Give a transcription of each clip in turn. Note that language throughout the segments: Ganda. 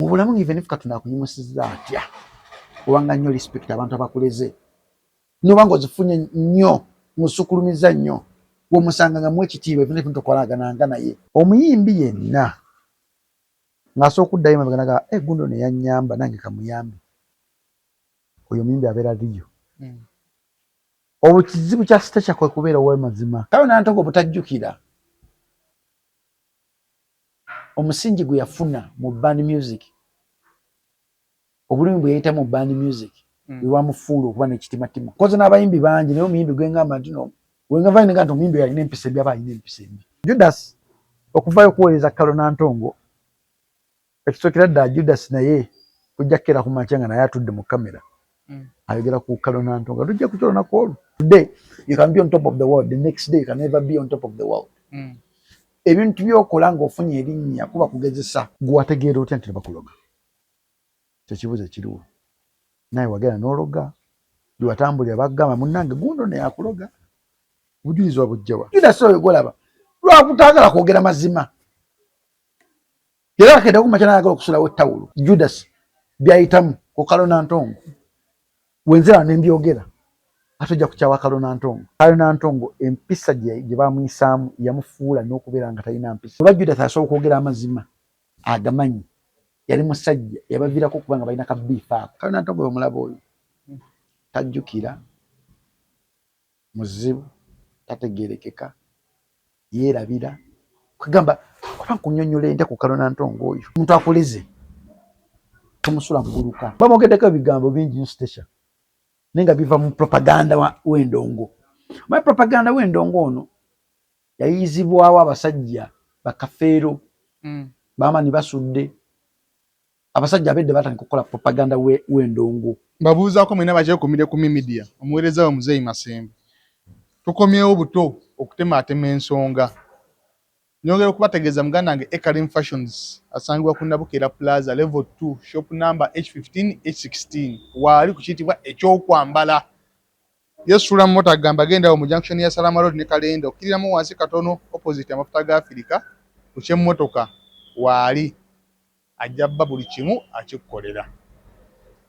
obulamu even if katuna kunyimusiza atya obanga nnyo respect abantu abakuleze noba ng'ozifunye nnyo musukulumiza nnyo gwomusanga nga mwekitiibwa even if ntokolagana naye omuyimbi yenna ng'asobola okuddayo mabeganaga gundo ne yannyamba nange kamuyambe oyo muyimbi abeera liyo obukizibu kya sitecha kwe kubeera ow'amazima kale nantongo obutajjukira omusingi gwe yafuna mu band music obulumi bwe yayita mu band music bwewamufuula okuba n'ekitimatima koze n'abayimbi bangi naye omuyimbi gwengamba nti no wengava nga nti omuyimbi alina empisa embi aba alina empisa embi Judas okuvayo okuweereza Kalo Nantongo ekisookera ddala Judas naye kujja kukera ku makya nga naye atudde mu kamera ayogera ku Kalo Nantongo tujja kukyolonako olwo today you can be on top of the world the next day you can never be on top of the world ebintu byokola ng'ofunye erinnya kuba kugezesa gwategeera otya nti tebakuloga kyekibuzo ekiriwo naye wagenda n'ologa lwatambulira bagamba munnange gundo naye akuloga bujulizi wabujjawa Judas oyo golaba lwakutaagala kwogera mazima era akenda kumakya n'ayagala okusulawo ettawulo Judas byayitamu ku Kalo Nantongo wenzera nembyogera atojja kukyawa Kalo Nantongo. Kalo Nantongo empisa gye bamuyisaamu yamufuula n'okubeera nga talina mpisa oba Judas asobola okwogera amazima agamanyi yali musajja yabaviirako okuba nga balina kabiifa ako Kalo Nantongo omulaba oyo tajjukira muzibu tategeerekeka yeerabira kugamba oba nkunyonnyola ente ku Kalo Nantongo oyo omuntu akuleze tomusula muguluka bamwogeddeko ebigambo bingi nsitecha naye nga biva mu propaganda w'endongo omanyi propaganda w'endongo ono yayizibwawo abasajja bakafeero baamani basudde abasajja abedde batandika okukola propaganda w'endongo mbabuuzaako mwena bakyekomire ku media omuweereza we Muzeeyi Masembe tukomyewo buto okutemaatema ensonga nyongera okubategeeza muganda wange Ekarim Fashions asangibwa ku Nabukera Plaza level 2 shop number H15 H16 waali ku kiyitibwa ekyokwambala yesuula mu mota agamba agendawo mu junction ya Salama Road ne Kalenda okkiriramu wansi katono opposite amafuta ga Africa ku kyemmotoka waali ajjabba buli kimu akikkolera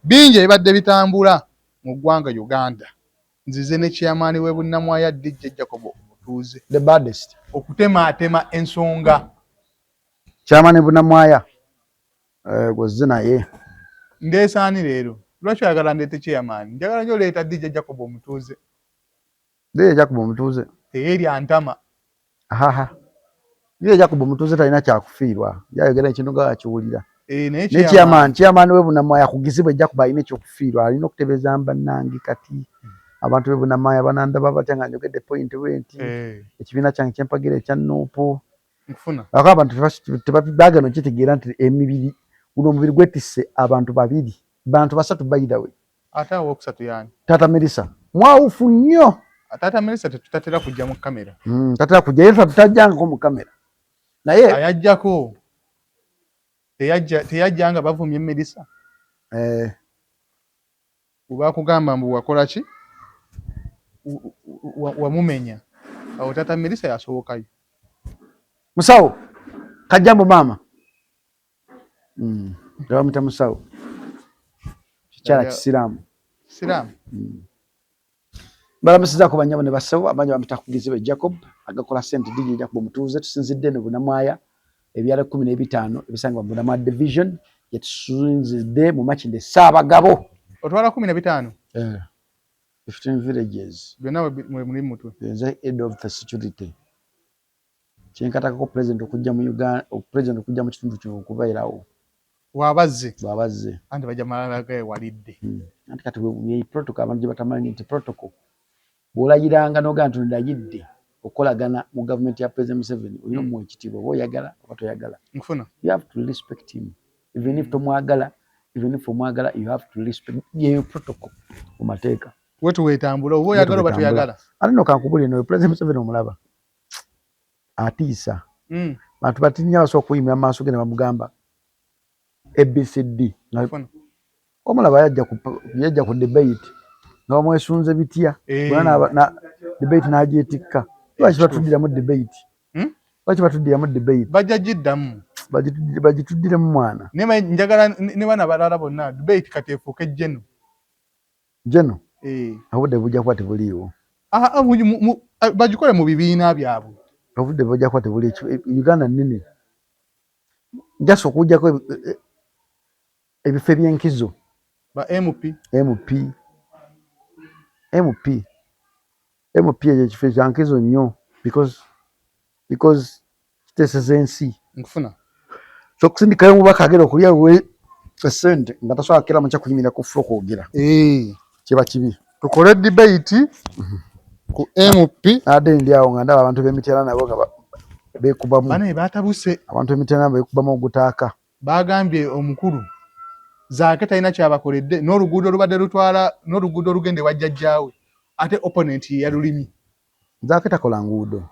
bingi ebibadde bitambula mu ggwanga Uganda nzize ne chairman we Bunnamwaya DJ Jacob Mutuuze the baddest okutemaatema ensonga chairman Bunnamwaya gozze naye ndeesaani leero lwaki oyagala ndeete chairman njagala nyo leeta DJ Jacob Mutuuze DJ Jacob Mutuuze teeri antama DJ Jacob Mutuuze talina kyakufiirwa yayogera ekintu nga akiwulira ne chairman we Bunnamwaya kugizibwa Jacob alina ekyokufiirwa alina okutebeeza mbannange kati abantu be Bunnamwaya banandaba batya nga njogedde point wenti ekibiina kyange kyempagira ekya Nuupu ako abantu tebaagano kitegeera nti emibiri guno omubiri gwetisse abantu babiri bantu basatu bayidawe ate awokusatu yani Taata Melissa mwawufu nnyo Taata Melissa tetutatera kujja mu kamera tatera kujja era tutajjangako mu kamera naye ayajjako teyajjanga bavumye Melissa ubakugamba mbu wakola ki wamumenya awo Taata Melissa yasobokayo musawo kajjambo maama bamuyita musawo kikyala kisiraamu balamusizaako bannyabo ne basawo abangi bamuyita Kugizibwe Jacob agakola ssente DJ Jacob Mutuuze tusinzidde ne Bunnamwaya ebyala 15 ebisangibwa mu Bunnamwaya division yetusinzidde mu Makindye Ssaabagabo otwala 15 15 villages byonna mwe muli mutwe nze head of the security kyenkatakako president okujja mu Uganda president okujja mu kitundu kino okubeerawo bwabazze anti bajja malala gawalidde anti kati ye protocol abantu gye batamanyi nti protocol bw'olayiranga n'ogamba nti ndayidde okolagana mu government ya President Museveni olina omuwa ekitiibwa oba oyagala oba toyagala nfuna you have to respect him even if tomwagala you have to respect yeyo protocol mu mateeka wetu wetambula oba oyagala oba toyagala ate no kankubulire no President Museveni omulaba atiisa bantu batinya basobola okuyimira mu maaso ge ne bamugamba ABCD omulaba yajja ku debate nga bamwesunze bitya na debate n'agyetikka lwaki batuddiramu debate bajja giddamu bagituddire mu mwana nema njagala ne bana balala bonna debate kati efuuke jeno jeno obudde bujja kuba tebuliiwo bagikole mu bibiina byabwe obudde bujja kuba tebuli Uganda nnene njasa okujjako ebifo eby'enkizo ba MP ekyo ekifo ekyankizo nnyo because kiteeseza ensi nkufuna so okusindikayo omubaka agenda okulyawo esente nga tasobola kukera makya kuyimirira ku ffe okwogera kiba kibi tukole debate ku MP ate ndi awo nga ndaba abantu b'emityana nabo nga beekubamu bane batabuse abantu b'emityana nabo beekubamu ogutaaka bagambye omukulu zaake talina kyabakoledde n'oluguudo olubadde lutwala n'oluguudo olugende wajjajjaawe ate opponent ye yalulimi zaake takola nguudo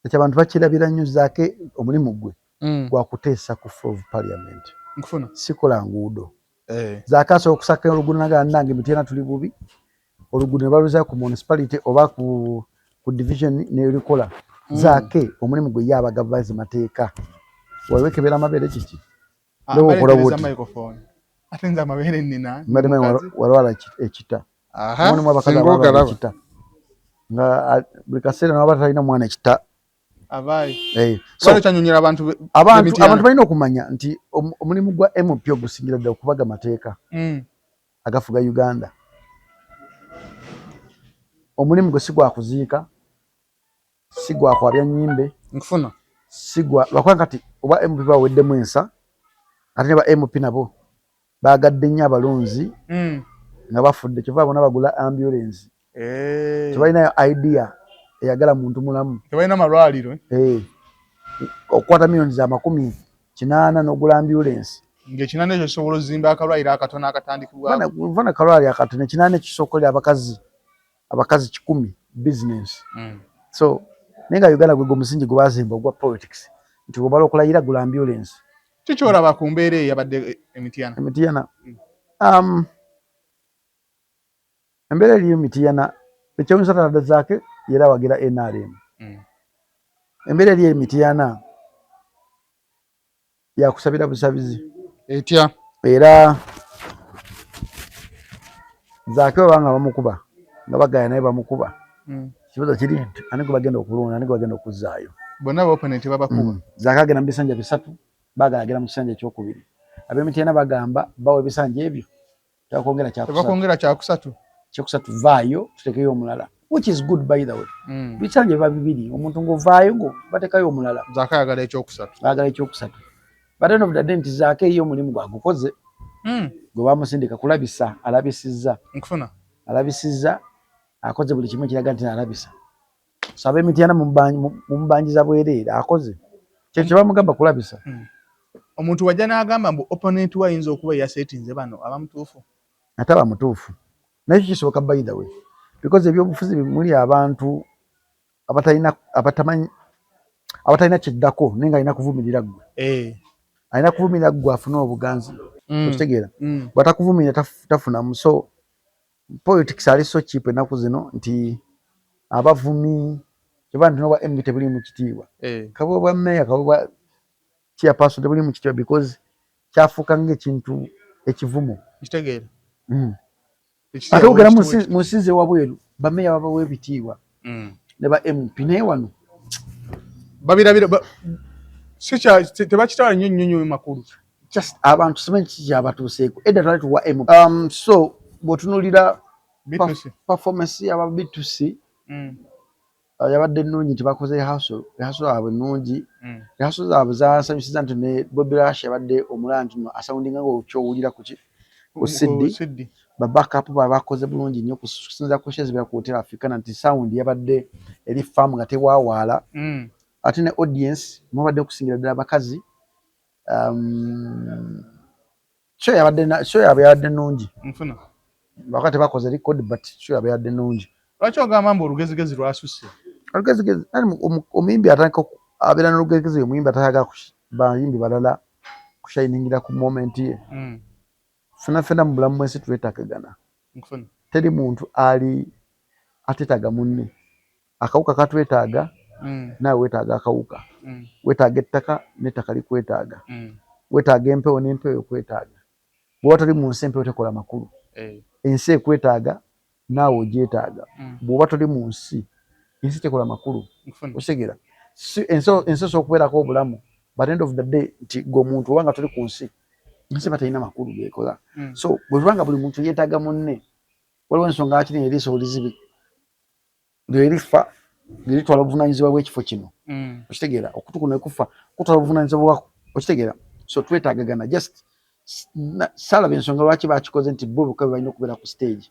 ekyo abantu bakirabira nnyo zaake omulimu gwe gwakuteesa ku floor of parliament nkufuna sikola nguudo zaake asobola okusaka oluguudo nange emityana tuli bubi oluguudo ne baluzaa ku municipality oba ku division nelikola zaake omulimu gwe ye abagavazi mateeka wewekebera amabeere kiki ate nze amabeere nnina walwala ekita mulimu abakazi abalwala ekita nga buli kaseera naba talina mwana ekita abantu balina okumanya nti omulimu gwa MP ogusingira ddala okubaga mateeka agafuga Uganda. Omulimu gwe si gwa kuziika, si gwa kwabya nnyimbe, nkufuna si gwa lwakuba kati oba MP baweddemu ensa ate ne ba MP nabo baagadde nnyo abalonzi nga bafudde kyova bona bagula ambulance tebalinayo idea eyagala muntu mulamu tebalina malwaliro okukwata millions za 80 n'ogula ambulance ng'ekinane ekyo kisobola ozimba akalwaliro akatono akatandikibwa vana kalwaliro akatono ekinane kisokolera abakazi 100 business so nenga Uganda gwe omusingi gwe bazimba ogwa politics nti obala okulayira gula ambulance kikyolaba ku mbeera eyabadde Emityana embeera eri Emityana ekyewuunyisa ddala zaake era wagira NRM embeera eri Emityana yakusabira busabizi etya era zaake obanga bamukuba nga bagaya naye bamukuba kibazo kiri nti ani gwe bagenda okulonda ani gwe bagenda okuzzaayo bonna baoponenti babakuba zaake agenda mu bisanja 3 baagala agenda mu kisanja ekyokubiri ab'Emityana bagamba bawa ebisanja ebyo tebakwongera kyakusatu vaayo tutekeyo omulala which is good by the way bisanja biba bibiri omuntu ng'ovaayo ngo batekayo omulala zaake ayagala ekyokusatu but end of the day nti zaake eyo omulimu gwagukoze gwe bamusindika kulabisa alabisizza akoze buli kimu ekiraga nti alabisa so ab'Emityana mumubanjiza bwereere akoze kyekyo bamugamba kulabisa omuntu wajja n'agamba mbu opponent we ayinza okuba yasetinze bano abamutuufu ate abamutuufu nakyo kisoboka by the way because ebyobufuzi muli abantu abatalina kyeddako naye nga alina kuvumirira ggwe alina kuvumirira ggwe afune obuganzi okitegeera bwatakuvumirira tafunamu so politics ali so cheap ennaku zino nti abavumi kyeba nti noba MP tebuli mu kitiibwa kabwe bwa meya kabwe bwa chairperson tebuli mu kitiibwa because kyafuuka ng'ekintu ekivumo kitegeera ate ogera mu nsi wabweru bameya babawa ebitiibwa ne ba MP naye wano babirabira tebakitwala nnyo makulu just abantu simanyi kiki kyabatuuseeko edda twali tuwa MP so bw'otunuulira performance yaba B2C yabadde nnungi nti bakoze rehearsal yaabwe nnungi rehearsal zaabwe zansanyusiza nti ne Bobby Rush yabadde omulangi no asoundinga ng'okyowulira ku CD ba backup bakoze bulungi nnyo kusinza ku shares ku Hotel Africana nti sound yabadde eri farm nga tewaawaala ate ne audience mwabadde okusingira ddala abakazi show yabadde nnungi bakati bakoze record but show yabadde nnungi lwaki ogamba mbu olugezigezi lwasusse olugezigezi omuyimbi atandika abeera n'olugezigezi omuyimbi atayagala bayimbi balala kushiningira ku moment ye fena mu bulamu bwensi twetaagagana teri muntu ali atetaaga munne akawuka katwetaaga naawe weetaaga akawuka, weetaaga ettaka n'ettaka likwetaaga, weetaaga empewo n'empewo ekwetaaga. Bw'oba toli mu nsi empewo tekola makulu. Ensi ekwetaaga naawe ogyetaaga. Bw'oba toli mu nsi ensi tekola makulu. Otegera ensi osobola okubeerako obulamu but end of the day nti gwe omuntu obanga toli ku nsi ensi batalina makulu geekola. So bwe tubanga buli muntu yeetaaga munne waliwo ensonga akiri eriiso lizibi lyerifa lyeritwala obuvunaanyizibwa bw'ekifo kino. Okitegeera okutuku ne kufa kutwala obuvunaanyizibwa bwako. Okitegeera so twetaagagana just saalaba ensonga lwaki baakikoze nti bo bokka balina okubeera ku stage.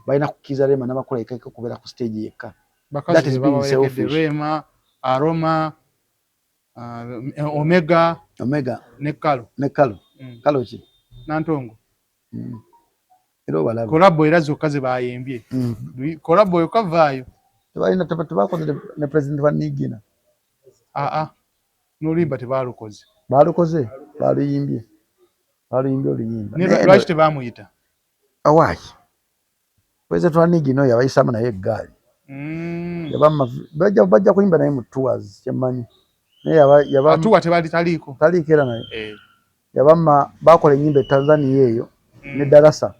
Balina kukkiriza Rema n'abakola yekka okubeera ku stage yekka. That is being selfish. Rema, Aroma, Omega ne Kalo. Kalo ki? Nantongo. Kolabo era zokka ze baayembye. Kolabo yo kavaayo. Tebakoze ne President wa Nigina. N'oluyimba tebaalukoze. Baalukoze, baaluyimbye. Baaluyimbye oluyimba. Lwaki tebaamuyita? Awaayi. President wa Nigina oyo abayisaamu naye eggaali. Bajja kuyimba naye mu tours kyemmanyi. Atuwa taliiko. Taliiko era naye. Yabamma bakola ennyimba e Tanzania eyo ne Darasa.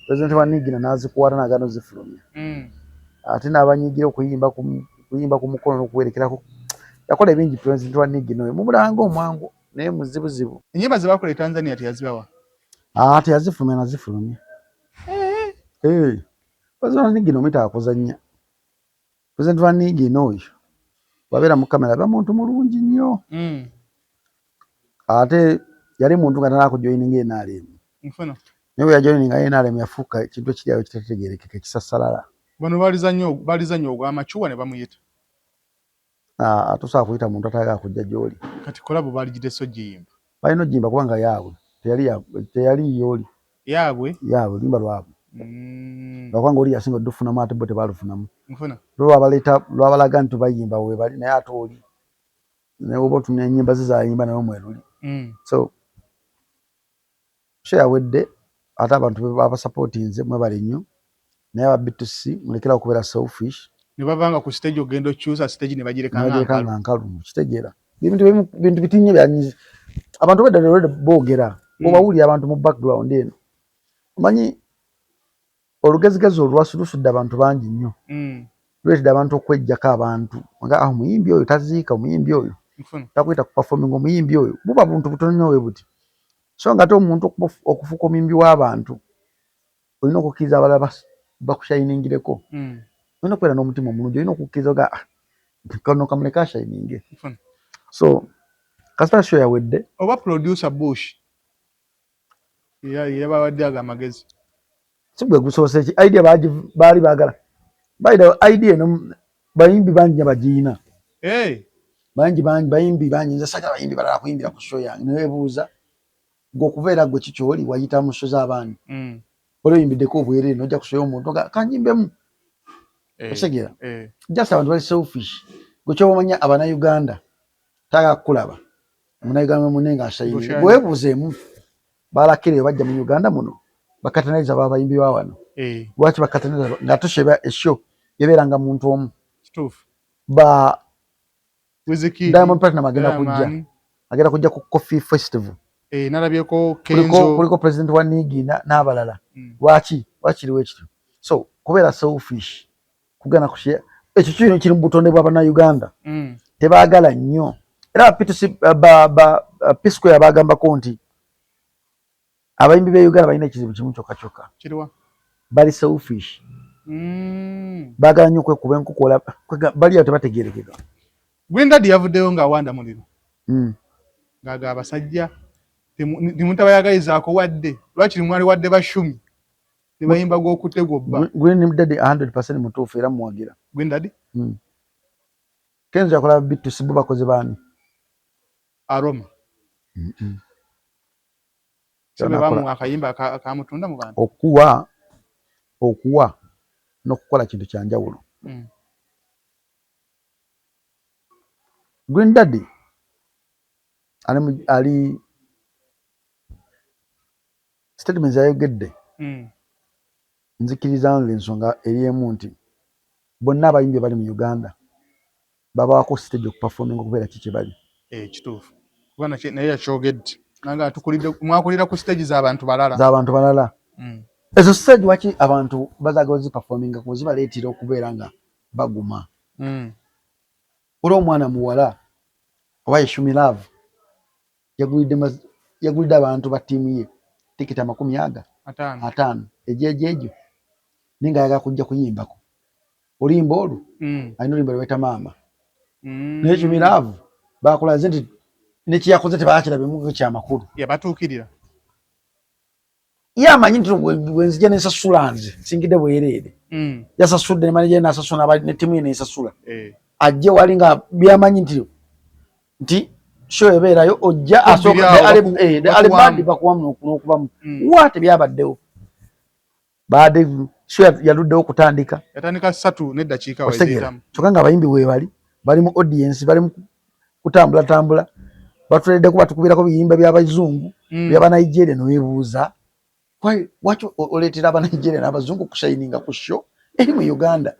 President wa Nigina n'azikwata n'agaana ozifulumya. Ate n'abanyigira okuyimba ku mukono n'okuwerekerako. Yakola ebingi President wa Nigina oyo. Mumulanga omwangu naye muzibuzibu. Ennyimba ze bakola e Tanzania teyazibawa? Teyazifulumya nazifulumya. President wa Nigina omuyita akuzannya. President wa Nigina oyo wabeera mu kamera aba muntu mulungi nnyo. Ate yali muntu nga tanakujoyininga NRM. Naye bwe yajoyininga NRM yafuuka ekintu ekiryayo kitategeerekeka ekisassalala. Bano balizanya ogw'amacuwa ne bamuyita. Tosobola kuyita muntu atayagala kujja gy'oli. Kati kolabo baligidde so giyimba. Balina ogiyimba kubanga yaabwe teyali y'oli. Yaabwe limba lwabwe. Bakubanga oli yasinga oddufunamu ate bo tebaalufunamu. Lwabalaga nti bayimba we bali naye ate oli. Naye oba otumya ennyimba ze zaayimba naye mweruli. So yawedde ate abantu abasapootinze mwebale nnyo naye aba B2C mulekera okubeera selfish. Ne bavanga ku stage ogenda okyusa stage ne bagireka nkalu kitegeera. Bintu bitinye byanyiza. Abantu bedda boogera. Obawulira abantu mu background eno. Omanyi olugezigezi olwasusudde abantu bangi nnyo. Lwetidde abantu okwejjako abantu. Nga omuyimbi oyo taziika omuyimbi oyo. Takwita ku performing omuyimbi oyo. Buba buntu butono nnyo bwe buti. So nga ate omuntu okufuuka omuyimbi w'abantu olina okukkiriza abalala bakushiningireko. Olina okubeera n'omutima omulungi. Olina okukkiriza oga kano kamuleka ashininge. So kasita show yawedde. Oba producer Bush yabawadde ago amagezi. Si gwe gusoose ki idea baali baagala. Bayida idea eno bayimbi bangi bagiina. Bayimbi bangi nze sagala bayimbi balala kuyimbira ku show yange. Neweebuuza gw'okubeera gwe kikyoli wayita mu show z'abaani. Oluyimbiddeko obwereere n'ojja kusoya omuntu nga kanyimbemu. Otegera. Just abantu bali selfish. Gwe kyoba omanya Abannayuganda taagala kukulaba. Omunnayuganda munne ng'ashayininga. Bweweebuuzeemu baalakira bajja mu Uganda muno bakatanaliza babayimbi ba wano. Lwaki bakatanaliza nga tosheba eshow yebeeranga muntu omu. Kituufu. Diamond Platinum agenda kujja ku Coffee Festival. Nalabyeko Kenzo. Kuliko President wa Nigina n'abalala. Lwaki kiriwo ekityo. So kubeera selfish kugana kushare ekyo kino kiri mu butonde bw'Abannayuganda. Tebaagala nnyo. Era P-Square abagambako nti abayimbi b'e Uganda balina ekizibu kimu kyokka. Kiriwa? Bali selfish. Baagala nnyo kwekuba enkukola bali awo tebategeerekeka. Green Daddy yavuddeyo ng'awanda muliro. Ng'aga abasajja temutabayagalizaako wadde. Lwaki mwali wadde bashumi. Ne bayimba gw'okutte gw'obba. Green Daddy 100% mutuufu era muwagira. Green Daddy? Kenzo yakola B2C bo bakoze baani? Aroma. Sabe bamu akayimba akamutunda mu bantu. Okuwa n'okukola kintu kya njawulo. Green Daddy ali statements yayogedde. Nzikiriza ensonga eri emu nti bonna abayimbi bali mu Uganda baba wako stage okuperforming okubeera kiki bali kituufu kubana naye yakyogedde nanga tukulidde mwakulira ku stage z'abantu balala ezo stage waki abantu bazaagala ziperforminga kuba zibaleetera okubeera nga baguma olwo omwana muwala oba Yeshumi Love yagulidde abantu ba ttiimu ye tikiti 50 ejejo naye nga ayagala kujja kuyimbako olimba olwo alina olimba lweta maama naye Yeshumi Love bakulaze nti nekiyakoze tebakirabemu kyamakulu yabatuukirira yamanyi nti bwenzija nensasula nze singidde bwereere yasasudde ne manager nasasula ne ttiimu ye nensasula ajje wali nga byamanyi nti show ebeerayo ojja asooka alibadi bakuwamu n'okubamu wate byabaddewo baade show yaluddewo kutandika yatandika 3 n'eddakiika wazitamu kyokka nga abayimbi weebali bali mu audience bali mu kutambula batuledde kuba tukubirako biyimba by'abazungu by'abanigeria neweebuuza waki oleetera abanigeria n'abazungu kushayininga ku show eri mu Uganda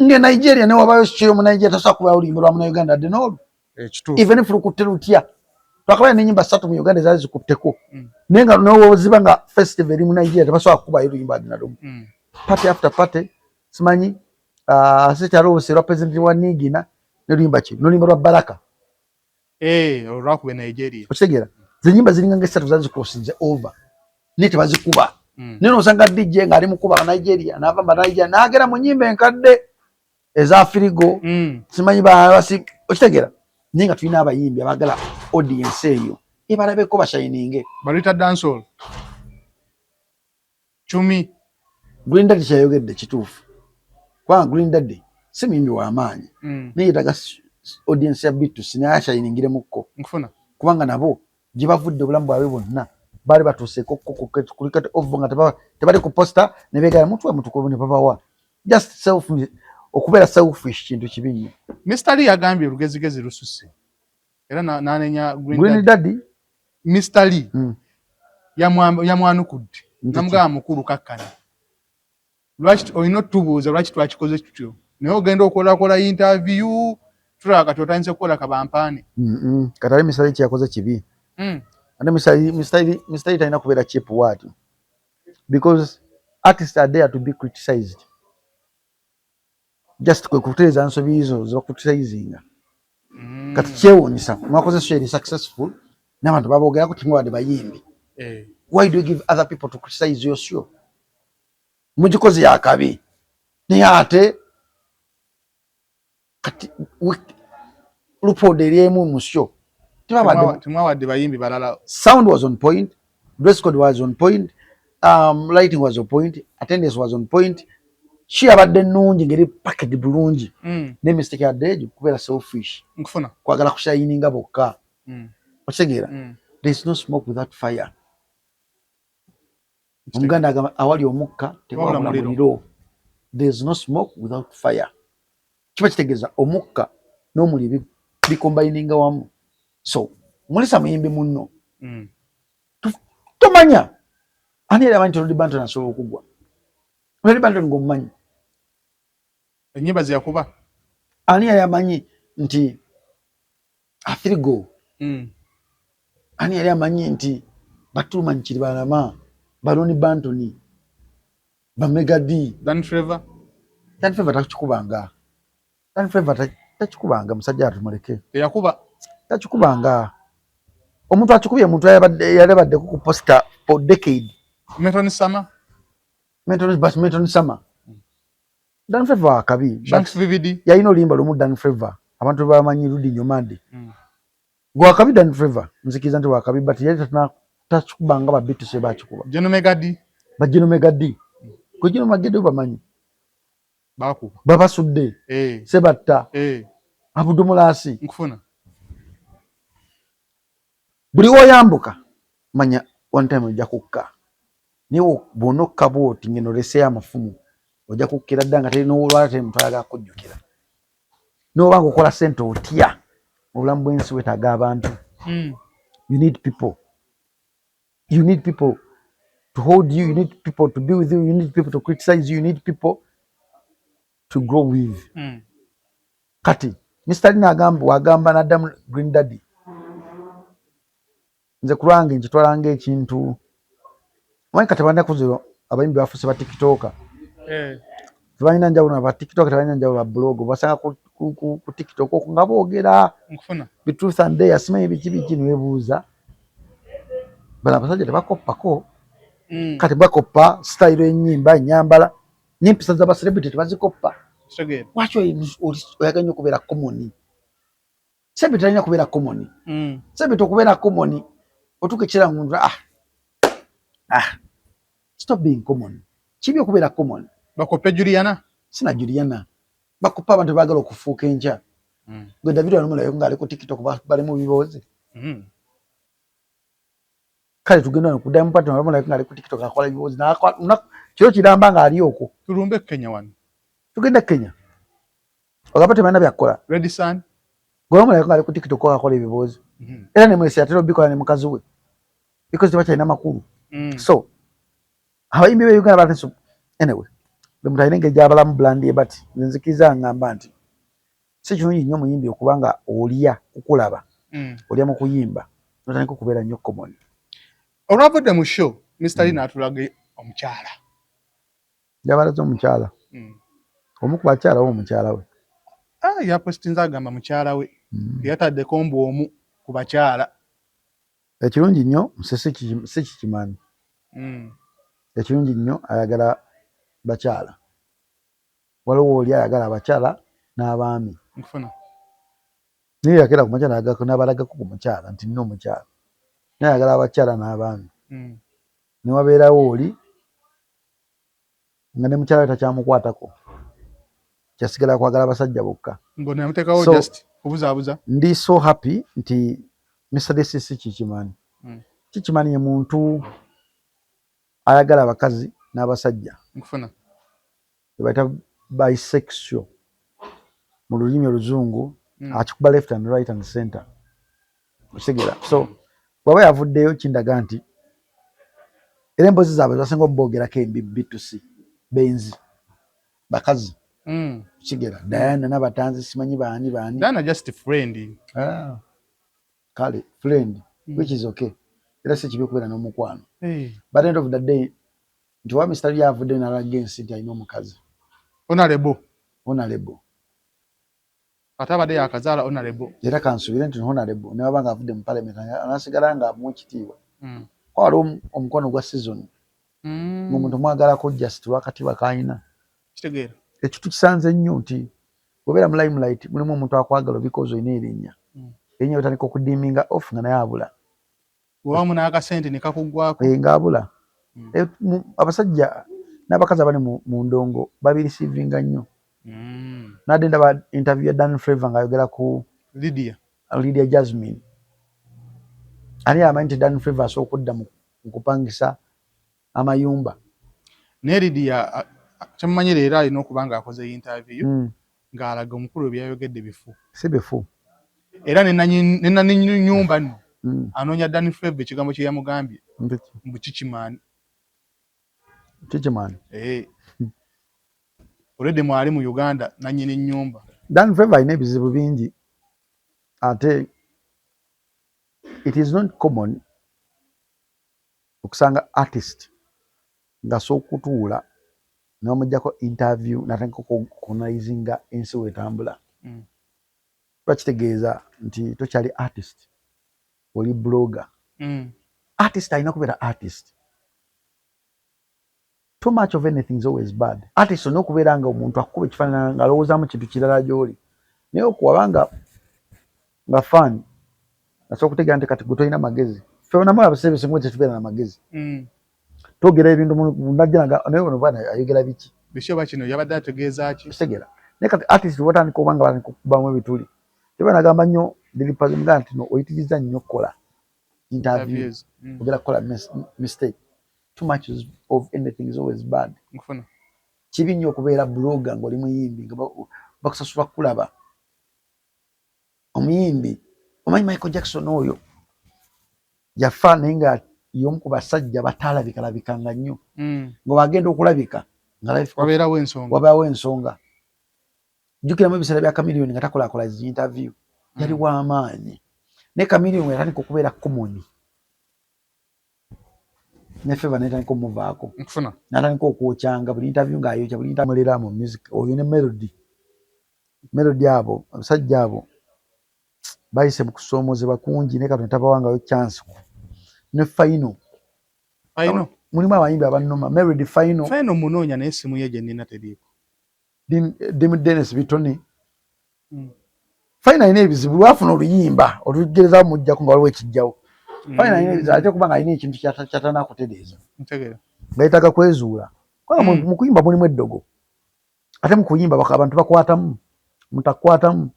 nge Nigeria ne wabayo show mu Nigeria tasobola kuba oluyimba lwa mu Uganda adde n'olwo even if lukutte lutya twakabayo n'ennyimba 3 mu Uganda ezaali zikutteko naye nga nowoziba nga festival eri mu Nigeria tebasobola kukubayo oluyimba adde nalumu party after party simanyi sekyalowose lwa president wa Nigina n'oluyimba ki n'oluyimba lwa Baraka olwakuba Nigeria okitegeera zennyimba ziringa nga 3 zaali zikrosinze over naye tebazikuba naye nosanga DJ ng'ali mukuba Nigeria n'ava mu Nigeria n'agera mu nnyimba enkadde eza Firigo simanyi basi okitegeera naye nga tulina abayimbi abaagala audience eyo ebalabeko bashayininge balita dancehall Chumi Green Daddy kyayogedde kituufu kubanga Green Daddy si muyimbi w'amaanyi naye yetaga audience ya Beatles naye ashayiningiremukko nkufuna kubanga nabo gye bavudde obulamu bwabwe bwonna baali batuuseeko kulikati ovo nga tebali ku posta ne beegala mutuwe mutukuvu ne babawa just okubeera selfish kintu kibi nnyo. Mr. Lee yagambye olugezigezi lususse era n'anenya Green Daddy Mr. Lee yamwanukudde namugamba mukulu kakkana lwaki olina otubuuza lwaki twakikoze tutyo naye ogenda okolakola interview tulaba kati otandise kukola kabampaane katale Mr. Lee kyeyakoze kibi ate Mr. Lee talina kubeera cheap word because artists are there to be criticized just kwe kuteeza nsobi izo zibakritisayizinga kati kyewuunyisa mwakoze show eri successful n'abantu baboogerako timubadde bayimbi why do you give other people to criticize your show mugikoze yakabi naye ate kati lupoda eryemu mu show timwawadde bayimbi balala sound was on point dress code was on point lighting was on point attendance was on point yabadde nnungi ngeri package bulungi ne mistake yadde ejo kubeera selfish nkufuna kwagala kushayininga bokka okitegeera there is no smoke without fire omuganda agamba awali omukka tewabula muliro there is no smoke without fire kiba kitegeeza omukka n'omuliro bikombayininga wamu so mulisa muyimbi munno tomanya ani yali amanyi Lodi Banton asobola okugwa Lodi Banton ng'omumanyi ennyimba zeyakuba ani yali amanyi nti Afirigo ani yali amanyi nti Batulumanyi Kiribalama Lodi Banton Bamegadi Dan Trevor takikubanga takikubanga musajja atumuleke teyakuba takikubanga omuntu akikubye omuntu yalebaddeko ku posta for decade Meton Sama Dan Trevor akabi Shanks VVD yalina oluyimba lumu Dan Trevor abantu bamanyi Rudi Nyomande gwakabi Dan Trevor nzikiriza nti wakabi but yali takikubanga ba Beatles bakikuba Geno Megadi gwe Geno Megadi bamanyi bakuba babasudde Sebatta Abudumulasi nkufuna buli woyambuka manya one time ojja kukka niwo bw'onokka bw'oti ngeno leseyo amafumu ojja kukkira dda nga terina olwala teri muntu ayagala kujjukira n'oba ng'okola ssente otya obulamu bw'ensi wetaaga abantu you need people to hold you need people to be with you need people to criticize you need people to grow with kati Mr. Lina wagamba naddamu Green Daddy nze kulwange nkitwalanga ekintu omanyi kati abanaku abayimbi bafuuse ba tiktoka tebalina njawulo na ba tiktoka tebalina njawulo na blog basanga ku tiktok okwo nga boogera the truth and dare simanyi biki niwebuuza bano abasajja tebakoppako kati bakoppa style ennyimba ennyambala n'empisa z'abacelebrity tebazikoppa lwaki oyagala nnyo okubeera common celebrity alina kubeera common celebrity okubeera common otuuka ekiseera mu muntu stop being common kibi okubeera common bakoppe Juliana sina Juliana bakoppa abantu baagala okufuuka enkya gwe David wanumulayo ng'ali ku tiktok bali mu biboozi kale tugenda ku Diamond Platnumz wanumulayo ng'ali ku tiktok akola ebiboozi kiro kiramba ng'ali okwo tulumbe Kenya wano tugenda Kenya ogamba tebalina byakukola Red Sun gwe wanumulayo ng'ali ku tiktok akola ebiboozi era ne mwesi atera obikola ne mukazi we because tebakyalina makulu so abayimbi be Uganda bateso anyway bemuntu alina engeri gy'abalamu brand ye but nzikiriza ngamba nti si kirungi nnyo muyimbi okuba nga olya kukulaba olya mu kuyimba notandika okubeera nnyo common olwavudde mu show Mr. Lina atulage omukyala yabalaze omukyala omu ku bakyala we omukyala we yapostinze agamba mukyala we yataddeko mbu omu ku bakyala ekirungi nnyo si kikimanyi ekirungi nnyo ayagala bakyala waliwo oli ayagala abakyala n'abaami naye yakera ku makyala n'abalagako ku mukyala nti nno omukyala naye ayagala abakyala n'abaami ne wabeerawo oli nga ne mukyala we takyamukwatako kyasigala kwagala abasajja bokka ndi so happy nti Mr. DCC kikimanyi ye muntu ayagala abakazi n'abasajja ebaita bisexual mu lulimi oluzungu akikuba left and right and center okitegera so bwaba yavuddeyo kindaga nti era emboozi zaabwe zasinga oboogerako B2C benzi bakazi kigera Diana n'abatanzi simanyi baani Diana just friend kale friend which is okay era si kibi okubeera n'omukwano but end of the day nti wa Mr. Lina avudde n'alaga ensi nti alina omukazi honorable ate abadde yakazaala honorable era kansubire nti honorable ne waba nga avudde mu parliament anasigala nga amuwa ekitiibwa kwaliwo omukono gwa season ng'omuntu mwagalako just lwakatiibwa k'alina kitegeera ekyo tukisanze nnyo nti obeera mu limelight mulimu omuntu akwagala because olina erinnya erinnya otandika okudiminga off nga naye abula wamu n'akasente ne kakugwako ng'abula abasajja n'abakazi abali mu ndongo babirisiivinga nnyo nadde ndaba interview ya Dan Flavour ng'ayogera ku Lydia Jasmine ani amanyi nti Dan Flavour asobola okudda mu kupangisa amayumba naye Lydia kyemumanyi leero alina okuba ng'akoze interview ng'alaga omukulu byayogedde bifu si bifu era ne nannyini nnyumba nno anoonya Dan Flavour ekigambo kye yamugambye mbu kikimaani olwedde mwali mu Uganda nannyini nnyumba Dan Flavour alina ebizibu bingi ate it is not common okusanga artist ng'asobola okutuula n'omuggyako interview n'atandika okukolonizinga ensi wetambula bakitegeeza nti tokyali artist oli blogger artist alina kubeera artist too much of anything is always bad artist olina okubeera nga omuntu akuba ekifaananyi nga alowoozaamu kintu kirala gy'oli naye okuwabanga nga fan asobola okutegeera nti kati gwe tolina magezi ffe namala abaseera ebisinga tetubeera na magezi twogera ebintu najja naye ono bwana ayogera biki bishoba kino yabadde ategeeza ki kitegera naye kati artist watandika oba nga batandika okukubamu ebituli teba nagamba nnyo dilipaga nti no oyitiriza nnyo okukola interviews ogera kukola mistake too much of anything is always bad kibi nnyo okubeera blogger ng'oli muyimbi nga bakusasula kulaba omuyimbi omanyi Michael Jackson oyo yafa naye nga y'omu ku basajja bataalabika nnyo nga wagenda okulabika wabeerawo ensonga jukira mu ebiseera bya Chameleone nga takola zi interview yali w'amaanyi ne Chameleone yatandika okubeera common ne Favour n'etandika omuvaako n'atandika okwokyanga buli interview ng'ayokya buli interview mulera mu music oyo ne Melody abo abasajja abo bayise mu kusoomozebwa kungi ne Katonda tabawangayo chance ne Final mulimu abayimbi abannoma Melody Final munoonya naye simu ye gye nnina teriiko Dennis Bitone Final alina ebizibu lwafuna oluyimba olugereza mujjaku nga waliwo ekijjawo Final alina ebizibu ate kuba nga alina ekintu kyatana kutereeza ngayitaga kwezuula mu kuyimba mulimu eddogo ate mu kuyimba abantu bakwatamu mutakwatamu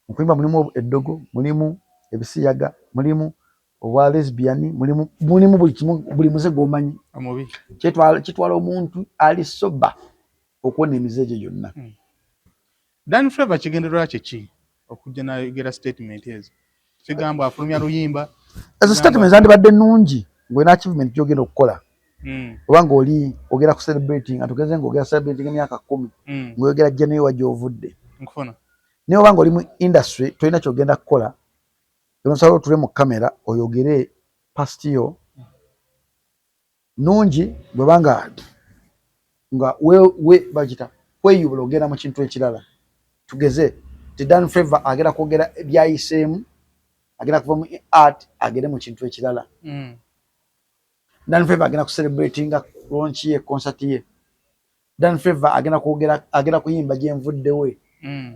mu kuyimba mulimu eddogo mulimu ebisiyaga mulimu obwa lesbian mulimu buli muze gw'omanyi kitwala omuntu ali soba okuwona emize egyo gyonna. Dan Favour kigendererwa ki okujja n'ayogera statement ezo kigamba afulumya luyimba ezo statement zandibadde nnungi ng'olina achievement gy'ogenda okukola obanga oli ogera ku celebrating atugeze ng'ogera celebrating emyaka 10 ng'oyogera jjaneyo wajja ovudde naye obanga oli mu industry tolina kyogenda kukola onosobola otule mu kamera oyogere past yo nungi bwebanga nga we bagita kweyubula ogenda mu kintu ekirala tugeze ti Dan Favour agenda kwogera ebyayiseemu agenda kuva mu art agende mu kintu ekirala Dan Favour agenda ku celebrating launch ye concert ye Dan Favour agenda kuyimba gye nvuddewe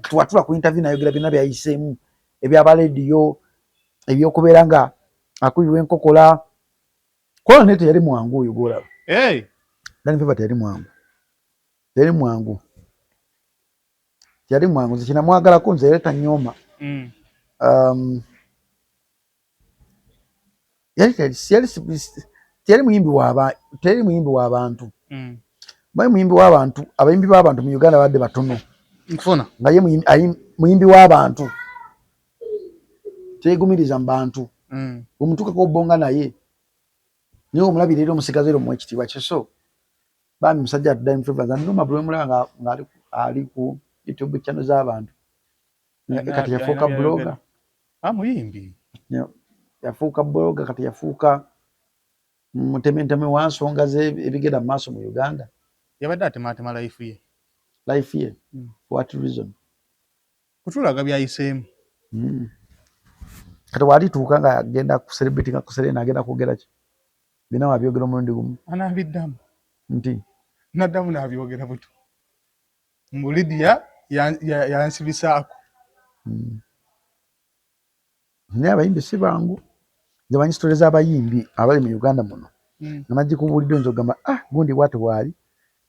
tuwatula ku interview nayogera byonna byayiseemu ebyaba radio ebyokubeera nga akuyiwa enkokola kola naye teyali mwangu oyo gwolaba Dan Favour teyali mwangu nze kinamwagalako nze era tanyooma teyali muyimbi w'abantu baye muyimbi w'abantu abayimbi b'abantu mu Uganda badde batono nga ye muyimbi w'abantu teegumiriza mu bantu omutuukako obonga naye omulabira era omusigazi era omuwa ekitiibwa kiso bambi musajja atu Dan Favour zanoma buli omulaba nga ali ku YouTube channel z'abantu kati yafuuka blogger yafuuka blogger kati yafuuka mutementeme wa nsonga ebigenda mu maaso mu Uganda yabadde atematema life ye for what reason kutulaga byayiseemu kati walituuka nga agenda ku celebrity nga kuserena agenda kwogera ki bina wabyogera omulundi gumu anabiddamu nti naddamu n'abyogera buto mbu Lydia yansibisaako naye abayimbi si bangu nze banyi sitole z'abayimbi abali mu Uganda muno namajji kubuulidde nzo gamba gundi bwate waali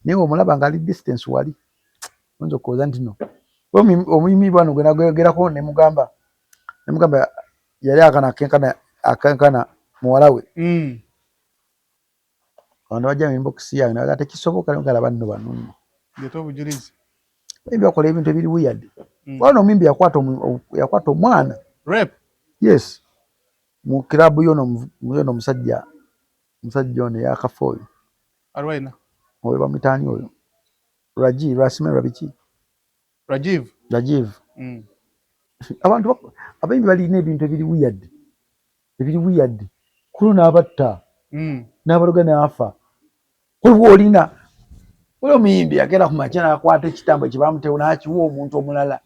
naye omulaba nga ali distance wali oyinza okwoza nti no omuyimbi bwano gwe nagoyogerako nemugamba yali akankana muwala we abantu bajja mu inbox yange naga tekisoboka naye galaba nno banunno oyimbi akola ebintu ebiri weird wano omuyimbi yakwata omwana yes mu kilabu yono omusajja ono yakafa oyo oyo bamwitaani oyo Rajiv abantu abayimbi balina ebintu ebiri weird kulo n'abatta n'abaloga n'afa kulibwa olina oli omuyimbi agenda ku makya n'akwata ekitambo kye bamuteewo n'akiwa omuntu omulala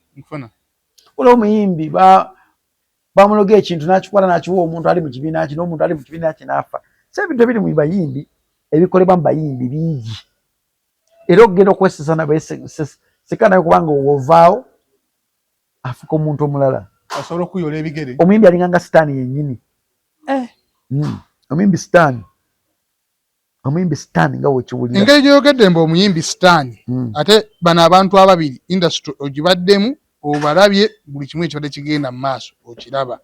oli omuyimbi bamuloga ekintu n'akikwata n'akiwa omuntu ali mu kibiina ki n'omuntu ali mu kibiina ki n'afa so ebintu ebiri mu bayimbi ebikolebwa mu bayimbi bingi era okugenda okwesesa nabaye sekanayo kubanga ovaawo afuka omuntu omulala asobola okuyola ebigere omuyimbi alinganga sitaani yennyini omuyimbi sitaani nga wekiwulira engeri gy'oyogedde mbu omuyimbi sitaani ate bano abantu ababiri industry ogibaddemu obalabye buli kimu ekibadde kigenda mu maaso okiraba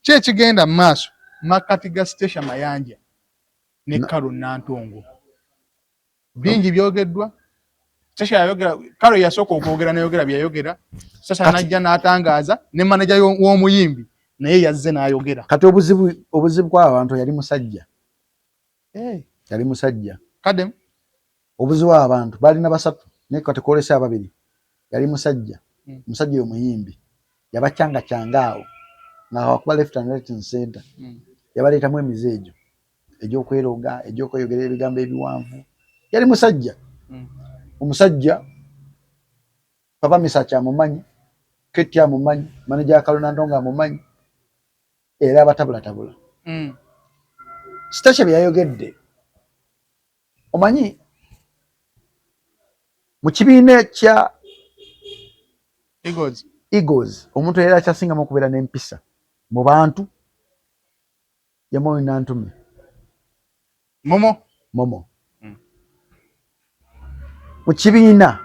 ki ekigenda mu maaso makati ga Station Mayanja ne Kalo Nantongo bingi byogeddwa Sasha yayogera Kalo yasooka okwogera n'ayogera byayogera Sasha najja n'atangaaza ne manager w'omuyimbi naye yazze n'ayogera kati obuzibu kw'abantu yali musajja yali musajja kadem obuzibu abantu balina basatu naye kati kwolesa ababiri yali musajja Musajja oyo muyimbi yabakyanga kyangaawo nga wakuba left and right and center yabaleetamu emize egy'okweroga egy'okweyogerera ebigambo ebiwanvu yali musajja omusajja Papa Misacha amumanyi Keti amumanyi manager ya Kalona Ntongo amumanyi era abatabulatabula Stasha byayogedde omanyi mu kibiina kya Eagles omuntu era akyasingamu okubeera n'empisa mu bantu Moyo Nantume Momo mu kibiina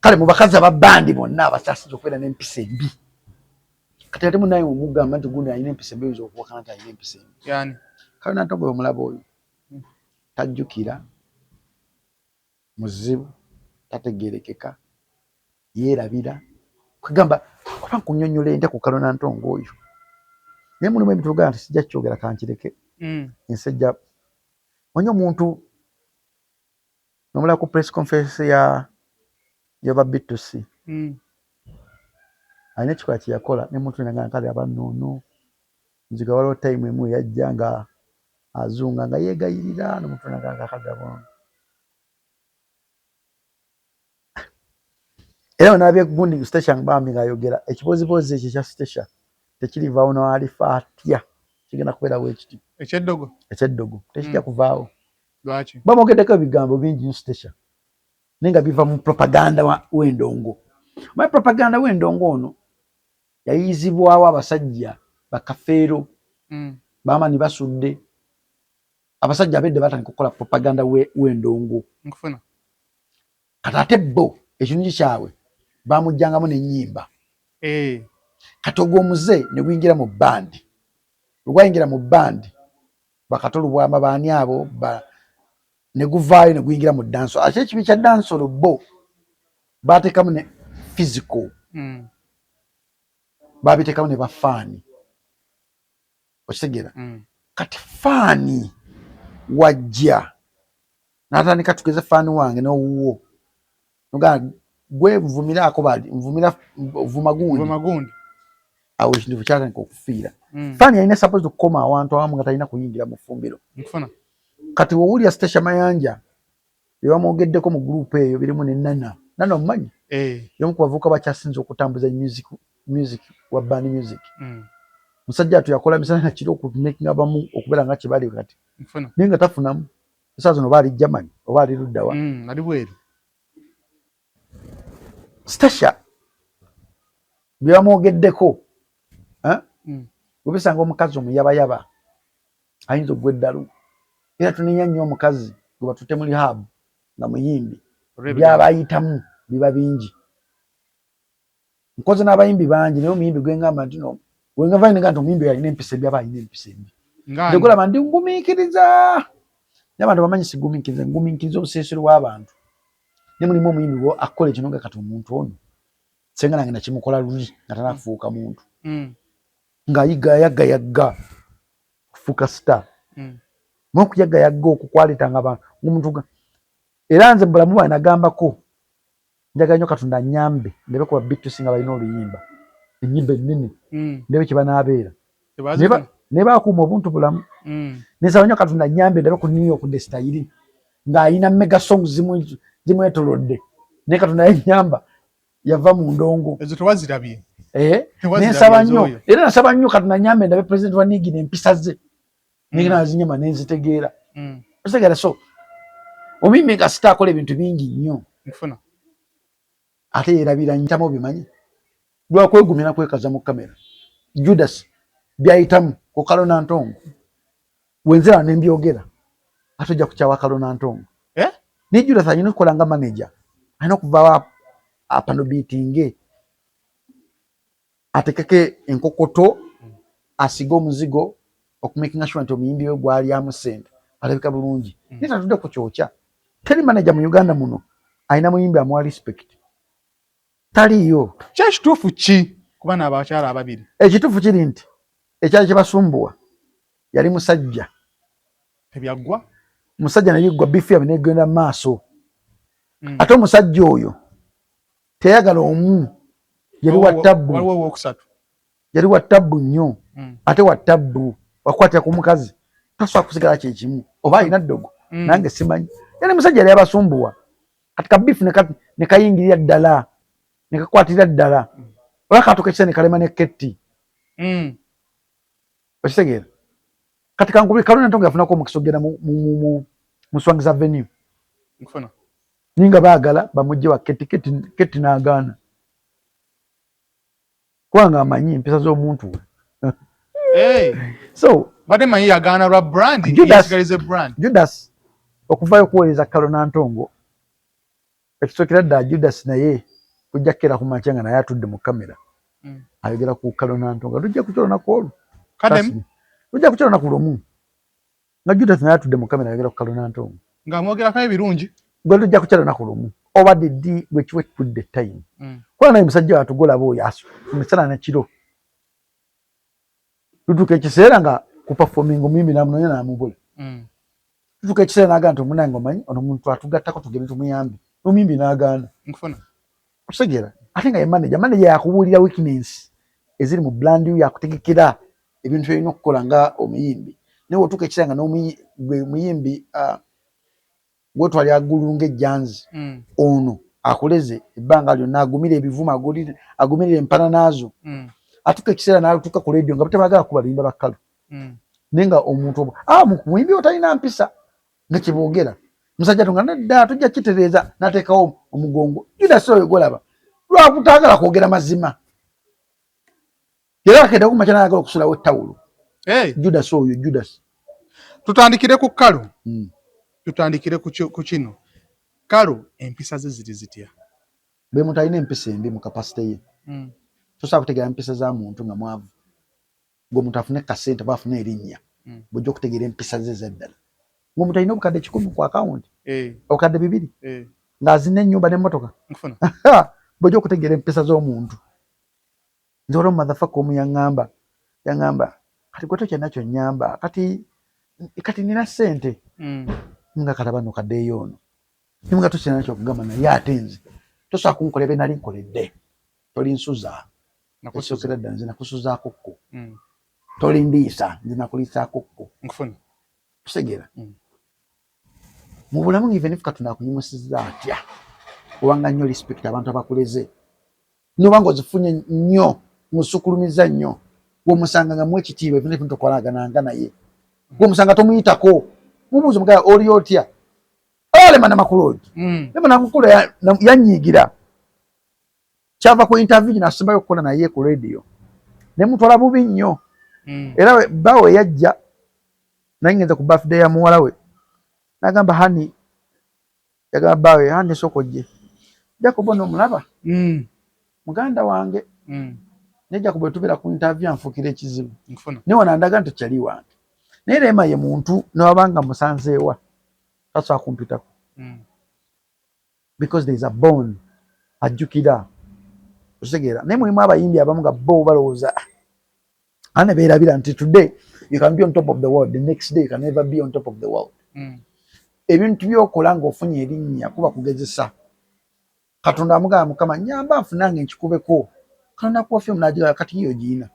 kale mu bakazi ababandi bonna abasaasiza okubeera n'empisa embi kati ate munaye omugamba nti gundi alina empisa embi oyinza okuwakana nti alina empisa embi Kalona Ntongo omulaba oyo tajjukira muzibu tategeerekeka yeerabira kugamba oba nkunyonnyola ente ku Kalona Ntongo oyo naye mulimu ebintu tugamba nti sijja kukyogera kankireke ensejja onye omuntu nomulaba ku press conference yaba B2C alina ekikola kye yakola ne muntu nagamba kale abanoono nziga waliwo time emu yajja nga azunga nga yeegayirira nomuntu nagamba kagabo era onabye gundi station bambi ng'ayogera ekibozibozi ekyo kya station tekirivaawo n'alifa atya kigenda kubeerawo ekiti ekyeddogo tekijja kuvaawo bamogeddeko ebigambo bingi nnyo station naye nga biva mu propaganda w'endongo omanyi propaganda w'endongo ono yayizibwawo abasajja bakafeero baamani basudde abasajja abedde batandika okukola propaganda w'endongo kati ate bo ekintu kyabwe bamujjangamu n'ennyimba kati ogw'omuze ne gwingira mu bandi lwayingira mu bandi bakatolu bwamba baani abo ne guvaayo ne gwingira mu dansolo ate ekibi kya dansolo bo bateekamu ne physical babiteekamu ne bafaani okitegeera kati faani wajja n'atandika tugeze faani wange n'owuwo nogaa gwe nvumiraako bali vuma gundi awo ekintu kyatandika okufiira faani yalina supposed okukoma awantu awamu nga talina kuyingira mu ffumbiro kati wowulya Stasha Mayanja byebamwogeddeko mu gurupu eyo birimu ne Nana omumanyi yomu ku bavubuka bakyasinze okutambuza music wa band music musajja atu yakola misana nakiro okumaking abamu okubeera nga kibali kati naye nga tafunamu esaawa zino oba ali Germany oba ali luddawa ali bweru Stasha byebamwogeddeko webisanga omukazi omuyabayaba ayinza okugwa eddalu era tunenya nnyo omukazi gwe batutte mu rehab nga muyimbi byabayitamu biba bingi nkoze n'abayimbi bangi naye omuyimbi gwengamba nti no wengava ine nti omuyimbi alina empisa embi aba alina empisa embi ndekulaba ndi ngumiikiriza n'abantu bamanyi sigumiikiriza ngumiikiriza obusiisiro bw'abantu ne mulimu omuyimbi bwo akola ekino nga kati omuntu ono senga nange nakimukola luli nga tanafuuka muntu ng'ayigayagga kufuuka star n'okuyagayagga okukwalitanga abantu ng'omuntu era nze bulamu bwange nagambako njagala nnyo Katonda annyambe ndebe kuba B2C nga balina oluyimba ennyimba ennene ndebe kye banaabeera naye baakuuma obuntu bulamu nesaba nnyo Katonda annyambe ndebe ku New York Style ng'alina mega songs zimwetolodde naye Katonda yennyamba yava mu ndongo ezo tewazirabye nesaba nnyo era nasaba nnyo Katonda annyambe ndabe president wa Nigi n'empisa ze nigina azinyama nenzitegeera otegera so omuyimbi nga sitaakola ebintu bingi nnyo ate yeerabira nyitamu bimanyi lwakwegumira kwekaza mu kamera Judas byayitamu ku Kalona Ntongo wenzera nembyogera ate ojja kukyawa Kalona Ntongo ne Judas alina okukola nga manager alina okuvaawo apano biitinge atekeke enkokoto asiga omuzigo okumakinga sure nti omuyimbi we gwali amusente alabika bulungi naye tatudde ku kyokya teri manager mu Uganda muno alina muyimbi amuwa respect taliyo kyekituufu ki kuba n'abakyala ababiri ekituufu kiri nti ekyali kyebasumbuwa yali musajja tebyaggwa musajja naye gwa bifu yabe negenda mu maaso ate omusajja oyo teyagala omu yali wa tabbu waliwo owokusatu yali wa tabbu nnyo ate wa tabbu wakwatira ku mukazi tasobola kusigala kyekimu oba alina ddogo nange simanyi yali musajja yali abasumbuwa kati kabifu ne kayingirira ddala ne kakwatirira ddala oba katuuka ekisa ne kalema ne ketti okitegeera kati kankubiri Kalonda Ntongo yafunako omukisa ogenda mu Swangiza Avenue ninga baagala bamugye wa ketti n'agaana kubanga amanyi empisa z'omuntu so bade manyi yagaana lwa brand yesigalize brand Judas okuvayo okuweereza Kalonda Ntongo ekisookera ddala Judas naye kujja kera ku makya nga naye atudde mu kamera ayogera ku Kalonda Ntongo tujja kukyala olunaku olwo tujja kukyala olunaku lumu nga Judas naye atudde mu kamera ayogera ku Kalonda Ntongo ng'amwogerako ebirungi gwe tujja kukyala olunaku lumu obadde ddi gwe kiwe kitudde time kuba naye musajja watugolaba oyo emisana nekiro tutuuka ekiseera nga kupafominga omuyimbi namunoonya namubula tutuuka ekiseera n'agaana nti omunange omanyi ono omuntu atugattako tugende tumuyambe omuyimbi n'agaana okutegeera ate nga ye manager yakubuulira weakness eziri mu brand yo yakutegekera ebintu byolina okukola nga omuyimbi naye otuuka ekiseera nga gwe muyimbi gwotwali agulunga ejjanzi ono akuleze ebbanga lyonna agumire ebivuma agumirire empana naazo atuuka ekiseera n'atuuka ku radio nga batabagala kubalimba bakalo naye nga omuntu muyimbi otalina mpisa nga kyeboogera musajja tonga nedda tujja kitereeza n'ateekawo omugongo Judas oyo golaba lwakutagala kwogera mazima era akedde kumakya n'ayagala okusulawo ettawulo Judas oyo tutandikire ku Kalo tutandikire ku kino Kalo empisa ze ziri zitya bwe muntu alina empisa embi mu kapasite ye tosobola kutegeera empisa za muntu nga mwavu ng'omuntu afune kasente oba afune erinnya bw'ojja okutegeera empisa ze zeddala ng'omuntu alina obukadde 100 ku akawunti obukadde 2 ng'azina ennyumba n'emmotoka bw'ojja okutegeera empisa z'omuntu nze olwo motherfucker omu yaŋŋamba kati gwe tokyalina kyonnyamba kati nina ssente nga kalaba no kaddeeyo ono nga tokyalina kyokugamba naye ate nze tosobola kunkolera bye nali nkoledde tolinsuza ekisookera ddala nze nakusuzaako kko tolindiisa nze nakuliisaako kko kutegeera mu bulamu even if Katonda akunyimusizza atya obanga nnyo respect abantu abakuleze noba ng'ozifunye nnyo musukulumiza nnyo gweomusanga nga mu ekitiibwa even if tokolagananga naye gweomusanga tomuyitako mubuuza omugala oli otya olema namakulu lema namakulu yanyiigira kyava ku interview nasimbayo okukola naye ku radio ne mutwala bubi nnyo era bawe yajja naye ngenze ku birthday ya muwala we nagamba hani yagamba bawe hani sokojje Jacob ono mulaba muganda wange nejja kubwe tubira ku interview anfukira ekizibu ne wana ndaga nti kyali wange naye Rema ye muntu n'abanga musanzeewa tasobola kumpitako because there is a bond ajjukira otegeera naye mulimu abayimbi abamu nga bo balowooza ane beerabira nti today you can be on top of the world, the next day you can never be on top of the world. Ebintu byokola ng'ofunye erinnya kuba kugezesa Katonda amugamba Mukama nyamba nfunange nkikubeko kana kuwa film nagira kati hiyo jina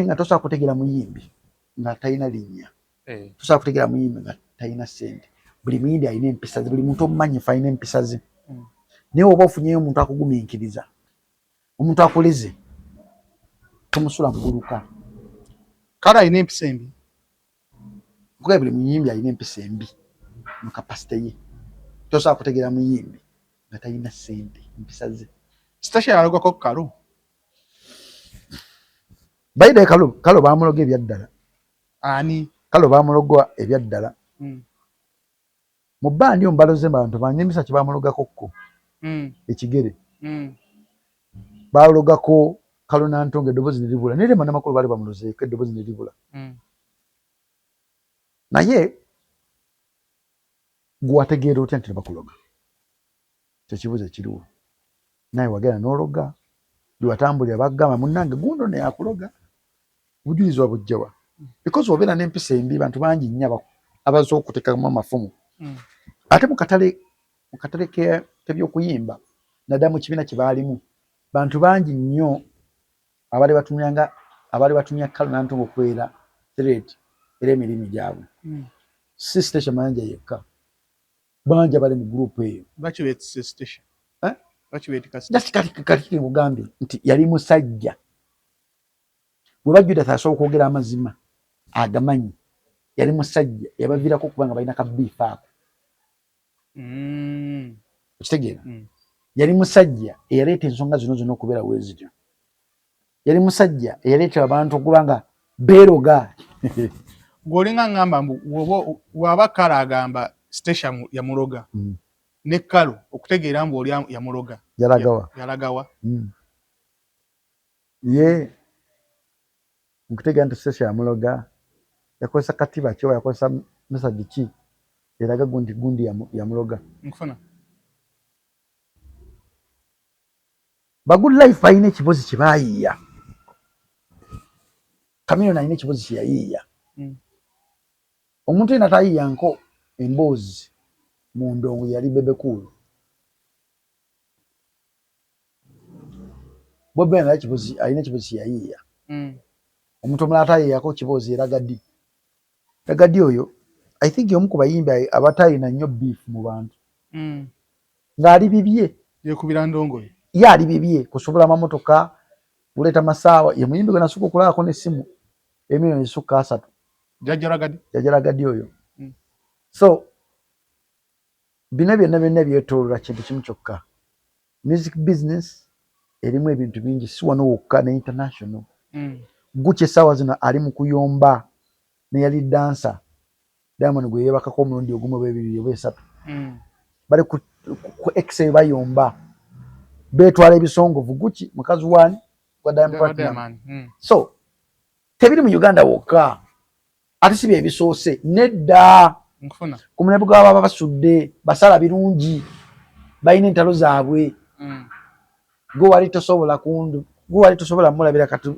nga tosobola kutegeera muyimbi nga talina linnya tosobola kutegeera muyimbi nga talina ssente buli muyimbi alina empisa ze buli muntu omumanyifu alina empisa ze naye oba ofunyeyo omuntu akugumiikiriza omuntu akuleze tomusula muguluka kale alina empisa embi kuba buli muyimbi alina empisa embi mu kapasite ye tosobola kutegeera muyimbi nga talina ssente empisa ze station yalogako Kalo baide Kalo baamuloga ebyaddala ani Kalo baamulogwa ebyaddala mu bbandi ombaloze bantu banyemisa kye baamulogako kko ekigere baalogako Kalo Nantongo eddoboozi ne libula naye Rema n'amakulu baali bamulozeeko eddoboozi ne libula naye gwategeera otya nti bakuloga kyekibuuzo ekiriwo naye wagenda n'ologa liwatambulira bagamba munnange gundo naye akuloga obujulizi wabujjawa because obeera n'empisa embi bantu bangi nnyo abasobola okuteekamu amafumu ate mu katale k'ebyokuyimba nadda mu kibiina kye baalimu bantu bangi nnyo abali batumya Kalo Nantongo okubeera threat era emirimu gyabwe. Si Station Mayanja yekka, bangi abali mu gurupu eyo. Bakibeetise station. Kati nkugambye nti yali musajja. Bwe bajjuda asobola okwogera amazima agamanyi, yali musajja yabaviirako okuba nga balina kabiifu ako. Okitegeera? Yali musajja eyaleeta ensonga zino okubeera weezityo. Yali musajja eyaleeta abantu okuba nga beeroga. Gwolinga ngamba waba Kalo agamba station ya Muloga ne Kalo okutegeera mbu oli ya Muloga yalagawa. Ye nkutegeera nti station ya Muloga yakozesa katiba kyo, yakozesa message ki eraga gundi ya Muloga. Nkufuna ba Good Life ayina ekibozi kye baayiiya. Chameleone ayina ekibozi kye yayiiya. Omuntu yena tayiiyanko emboozi mu ndongo yali Bebe Cool. Bobi Wine ayina ekibozi kye yayiiya. Omuntu omulala atayiiyako kibozi era Gadi oyo I think omu ku bayimbi abatayina nnyo beef mu bantu. Ng'ali bibye yekubira ndongoye. Ye ali bibye kusobola amamotoka kuleeta masaawa ye muyimbi gwe nasooka okulaako n'essimu emilioni ezisukka 3. Jajjala Gadi oyo. So bino byonna byetooloola kintu kimu kyokka. Music business erimu ebintu bingi, si wano wokka ne international. Gucci essaawa zino ali mu kuyomba ne yali dansa Diamond gwe yeebakako omulundi ogumu bwebiri obwesatu. Bali ku X bayomba beetwala ebisongovu Gucci mukazi wani kwa Diamond. So tebiri mu Uganda wokka ate si bye bisoose nedda. Ku mulembe gw'ababa basudde basala birungi balina entalo zaabwe. Gwe wali tosobola mulabira kati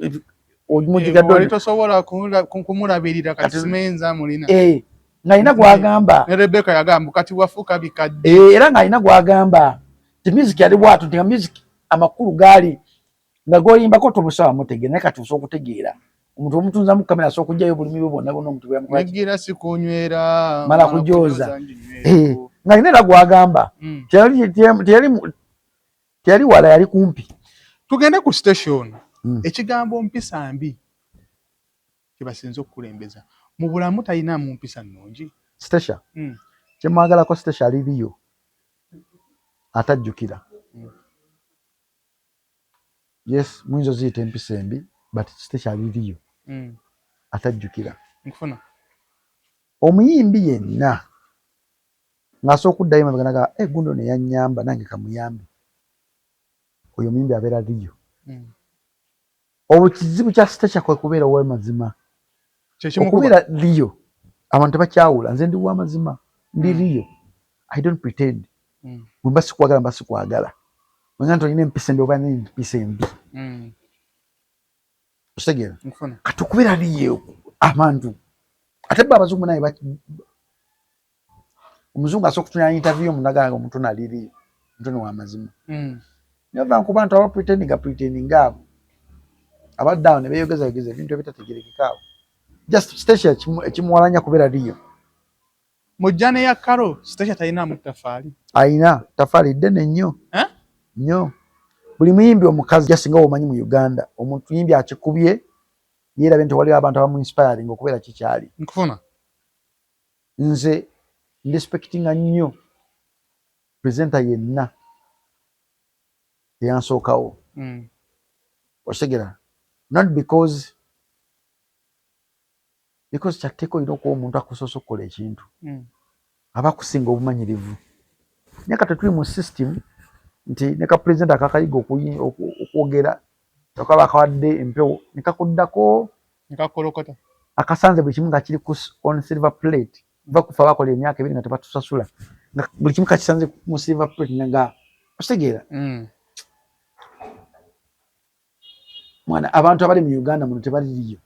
wali tosobola kumulabirira kati simenza mulina. Ng'alina gwagamba ne Rebecca yagamba kati wafuuka bikadde. Era ng'alina gwagamba ti music yali bwatu nti music amakulu gaali nga goyimbako tomusawa mutegeera naye kati osobola okutegeera omuntu omutunzamu kamera asobola okugyayo bulimi bwe bwonna omuntu bwe yamukwata negira sikunywera mala kujooza. Ng'alina era gwagamba teyali wala yali kumpi. Tugende ku station. Ekigambo mpisa mbi kibasinze okukulembeza mu bulamu talina mu mpisa nnungi. Station kyemwagalako station aliriyo atajjukira. Yes, muyinza ziyita empisa embi but station aliriyo atajjukira. Nkufuna omuyimbi yenna ng'asooka okuddayo emabega gundo ne yannyamba nange kamuyambe, oyo omuyimbi abeera aliyo. Obukizibu kya station kwe kubeera ow'amazima. Okubeera liyo abantu tebakyawula. Nze ndi w'amazima ndi liyo. I don't pretend. Bwe mba sikwagala mba sikwagala. Wenga nti olina empisa embi oba nina empisa embi. Otegeera? Kati okubeera liyo abantu ate bwe abazungu naye omuzungu asobola okutunula interview omuntu n'agamba omuntu nali liyo omuntu ni w'amazima. Naye ova ku bantu aba pretendinga abo abadde awo ne beeyogeza ebintu ebitategerekeka awo. Just station ekimuwalanya kubeera liyo. Mujjane ya Kalo station talinamu ttafaali. Ayina ttafaali ddene nnyo nnyo. Buli muyimbi omukazi jasinga omanyi mu Uganda omuntu yimbi akikubye yeerabye nti waliwo abantu abamu inspiring okubeera kikyali. Nkufuna nze respectinga nnyo presenter yenna eyansookawo. Otegera not because kyateeka olina okuba omuntu akusoose okukola ekintu aba akusinga obumanyirivu. Naye kati tuli mu system nti ne ka president akakayiga okwogera akaba akawadde empewo ne kakuddako nkakolokota akasanze buli kimu nga kiri on silver plate. Va kufa bakola emyaka 2 nga tebatusasula nga buli kimu kakisanze mu silver plate nga otegeera. Mwana abantu abali mu Uganda muno tebaliriyo.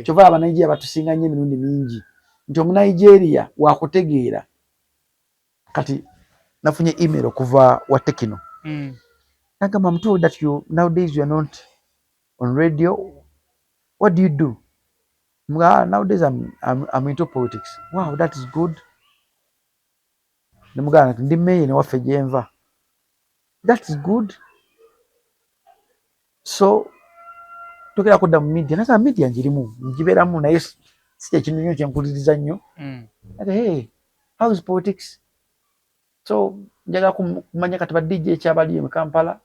Kyova Abanigeria batusinga nnyo emirundi mingi nti Omunigeria wakutegeera. Kati nafunye email okuva wa Tekino I'm told that nowadays you are not on radio. What do you do? Nowadays I'm into politics. Wow, that is good. That is good. So tokera kudda mu media nasa media njirimu njiberamu naye si ekintu nnyo kyenkuliriza nnyo. Hey, how is politics? So njaga kumanya kati ba DJ kyabali mu Kampala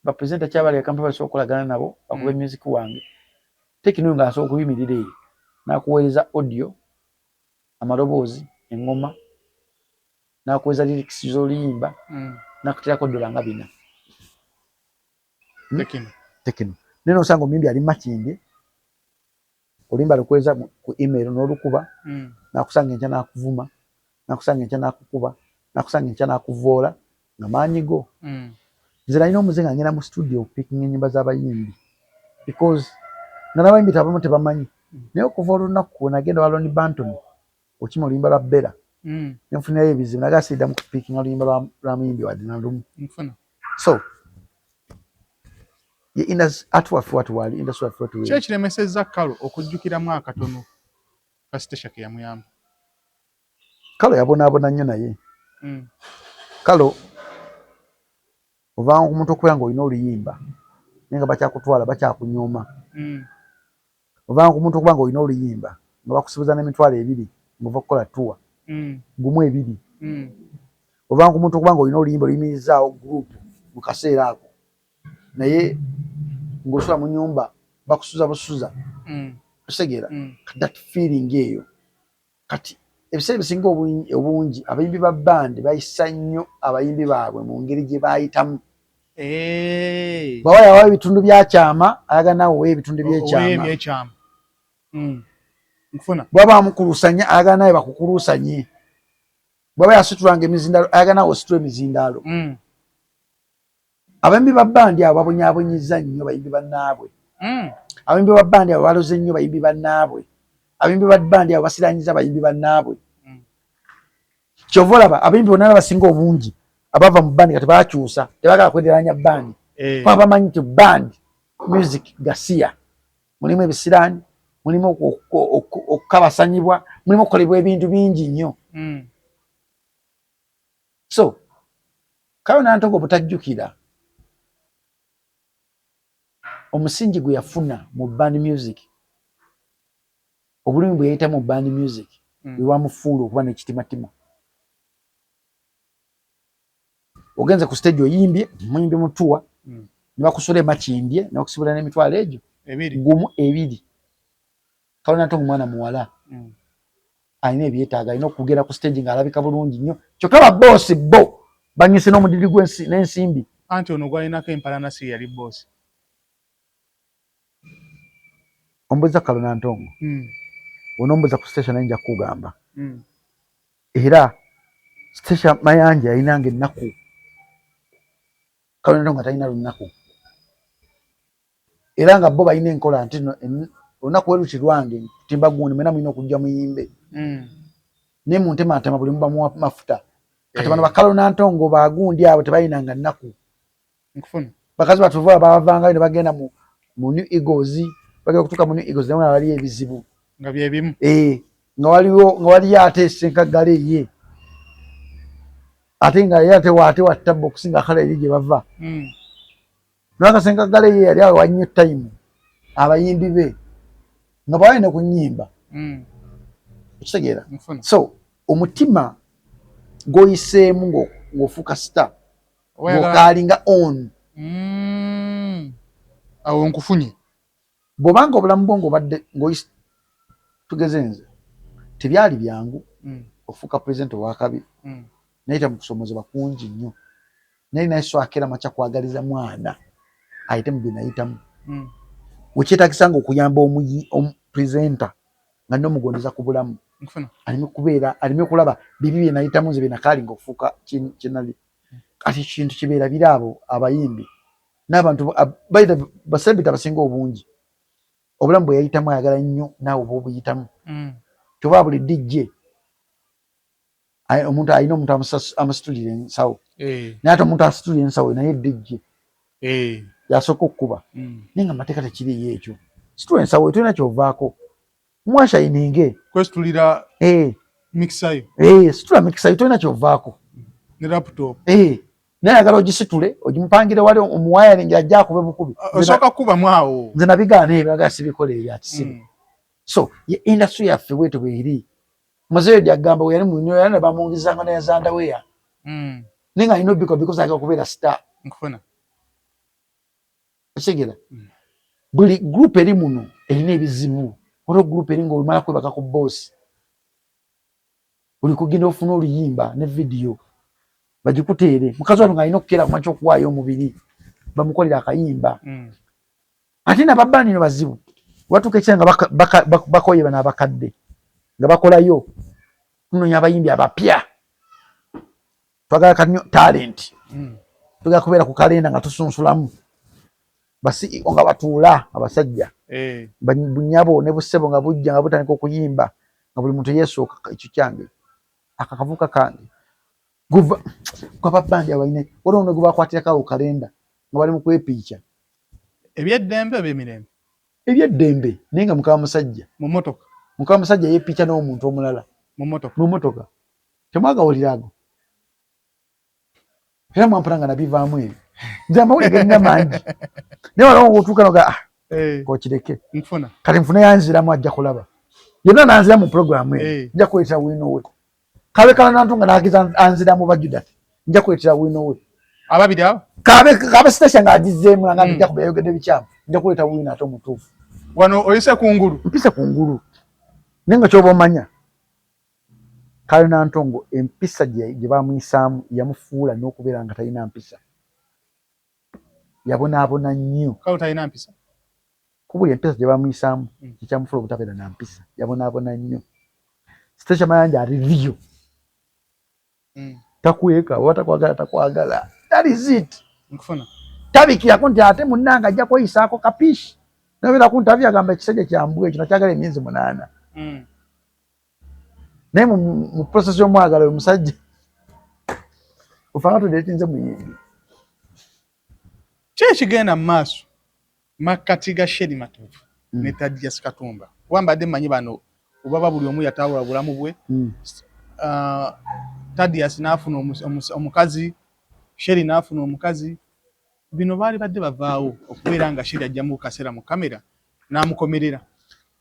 ba presenter kyabali ya Kampala sokolagana nabo bakube music wange tekino nga so kuyimirire na kuweza audio amaloboozi engoma na kuweza lyrics zolimba na kutira ko dola nga bina tekino neno sango mimbi ali makinde olimba lukweza ku email n'olukuba na kusanga encha na kuvuma na kusanga encha na kukuba na kusanga encha na kuvoola na manyigo nzira ino muzenga ngena mu studio picking enyimba z'abayimbi because n'abayimbi tabamu tebamanyi naye okuvoola olunaku nagenda waloni Banton okima oluyimba lwa Bella nenfunirayo ebizibu nagasida mu picking oluyimba lwa muyimbi wadde na lumu so ye indas atwafu watu wali industry of watu kye kiremesezza Kalo okujjukiramu akatono kasitesha ke yamuyamba. Kalo yabonaabona nnyo naye Kalo ovanga ku muntu okubeera ng'olina oluyimba naye nga bakyakutwala bakyakunyooma ovanga ku muntu okuba ng'olina oluyimba nga bakusibuza n'emitwalo 2 ng'ova kukola tuwa gumu 2 ovanga ku muntu okuba ng'olina oluyimba oluyimirizaawo gurupu mu kaseera ako naye ng'osula mu nyumba bakusuza busuza osegeera that feeling eyo kati ebiseera bisinga obungi abayimbi ba bandi bayisa nnyo abayimbi baabwe mu ngeri gye baayitamu baba yawa ebitundu byakyama ayaga naawe owa ebitundu byekyama bwaba amukulusanya ayaga naawe bakukulusanye bwaba yasitulanga emizindalo ayaga naawe ositula emizindalo abayimbi ba bandi abo babonyaabonyiza nnyo bayimbi bannaabwe abayimbi ba bandi abo baloze nnyo bayimbi bannaabwe abayimbi ba bandi abo basiranyiza bayimbi bannaabwe kyova olaba abayimbi bonna abasinga obungi abava mu bandi kati baakyusa tebagala kwenderanya bandi kuba bamanyi nti bandi music gasiya mulimu ebisiraani mulimu okukabasanyibwa mulimu okukolebwa ebintu bingi nnyo so Kalo Nantongo butajjukira omusingi gwe yafuna mu band music obulumi bwe yayita mu band music bwewamufuula okuba n'ekitimatima ogenze ku stage oyimbye muyimbi mutuwa ne bakusula emakimbye ne bakusibula n'emitwalo egyo gumu 2 Kalo Nantongo mwana muwala alina ebyetaaga alina okugenda ku stage ng'alabika bulungi nnyo kyokka baboosi bo banyise n'omudiri n'ensimbi anti ono gwalinako empalanasi yali boosi ombuza Kalo Nantongo onombuza ku station ayinja kugamba era station mayanja yayinanga ennaku Kalo Nantongo talina lunaku era nga bo balina enkola nti olunaku weruti lwange timba gundi mwena mulina okujja muyimbe ne muntematema buli mubamuwa mafuta kati bano ba Kalo Nantongo bagundi abo tebalinanga nnaku bakazi batuvola bavangayo ne bagenda mu New Eagles bagenda kutuuka mu New Eagles naye waliyo ebizibu nga bye bimu nga waliyo ate Senkagala ye ate nga ye ate watta okusinga Kalo eri gye bava naka Senkagala ye yali awo wannyo time abayimbi be nga bawalina ku nnyimba okitegeera so omutima gw'oyiseemu ng'ofuuka star ng'okaalinga on awo nkufunye bw'obanga obulamu bwo ng'obadde tugeze nze tebyali byangu ofuuka pulezidenti owakabi nayita mu kusomozebwa kungi nnyo naye naye so akeera makya kwagaliza mwana ayite mu bye nayitamu wekyetagisanga okuyamba omupulezidenta nga n'omugondeza ku bulamu alime okulaba bibi bye nayitamu nze bye nakaalinga okufuuka kinali kati kintu kibeera biri abo abayimbi n'abantu basembita abasinga obungi obulamu bwe yayitamu ayagala nnyo naawe oba obuyitamu kyova buli DJ omuntu alina omuntu amusitulira ensawo naye ate omuntu asitulira ensawo naye dijje yasooka okukuba naye nga amateeka tekiriyo ekyo situla ensawo tulina kyovaako mwashayininge kwesitulira mikisayo situla mikisayo tulina kyovaako ne laptop naye ayagala ogisitule ogimupangire wali omuwayaringi ajja akube bukubi osooka kuba mwawo nze nabigaana ebyo agala sibikola ebyakisiru so ye industry yaffe bwetyo bweri muzeeyo gyagamba we yali munyo yana bamuwulizanga nayazandaweya naye nga alina obiko because agala okubeera star nkufuna okitegeera buli group eri muno erina ebizibu waliwo group eri nga omala kwebaka ku boss buli kugenda ofuna oluyimba ne video bagikuteere mukazi wano ng'alina okukeera kuma kyokuwaayo omubiri bamukolera akayimba ate nababanino bazibu watuuka ekiseera nga bakoye bano abakadde nga bakolayo tunoonya abayimbi abapya twagala kanyo talent tugala kubeera ku kalenda nga tusunsulamu basi nga batuula abasajja bunyabo ne busebo nga bujja nga butandika okuyimba nga buli muntu yeesooka ekyo kyange akakavuka kange guva kwababanja balina waliwo ne gubakwatirako kalenda nga bali mu kwepiica ebyeddembe ebyemirembe ebyeddembe naye nga mukaba musajja mu motoka mukaba musajja yeepiica n'omuntu omulala mu motoka temwagawulira ago era mwampona nga nabivaamu ebyo nze amawulire gerina mangi naye walawo otuuka noga kokireke kati nfune yanziramu ajja kulaba yonna nanzira mu programu eyo nja kuleetera wino we kabe kala nantunga nagiza anziramu bajudati nja kuleetera wino we ababiri abo kabe station nga agizeemu nga nja kuba yayogedde bikyamu nja kuleeta wino ate omutuufu wano oyise kungulu mpise kungulu naye nga kyoba omanya kale nantongo empisa gye bamuyisaamu yamufuula n'okubeera nga talina mpisa yabonaabona nnyo kale talina mpisa kubuli empisa gye bamuyisaamu kikyamufuula obutabeera na mpisa yabonaabona nnyo station mayanja review takweka oba takwagala takwagala that is it nkufuna tabikirako nti ate munnanga ajja kweyisaako kapishi nabeera ku ntavi agamba ekisege kyambwe ekyo nakyagala emyezi 8 naye mu process y'omwagala oyo musajja ofanga tudeetinze muyimbi ki ekigenda mu maaso makkati ga Sherry Matovu ne Thaddeus Katumba wambadde mmanyi bano obaba buli omu yatawula bulamu bwe Thaddeus n'afuna omukazi Sherry n'afuna omukazi bino baali badde bavaawo okubeera nga Sherry ajja mu kaseera mu kamera n'amukomerera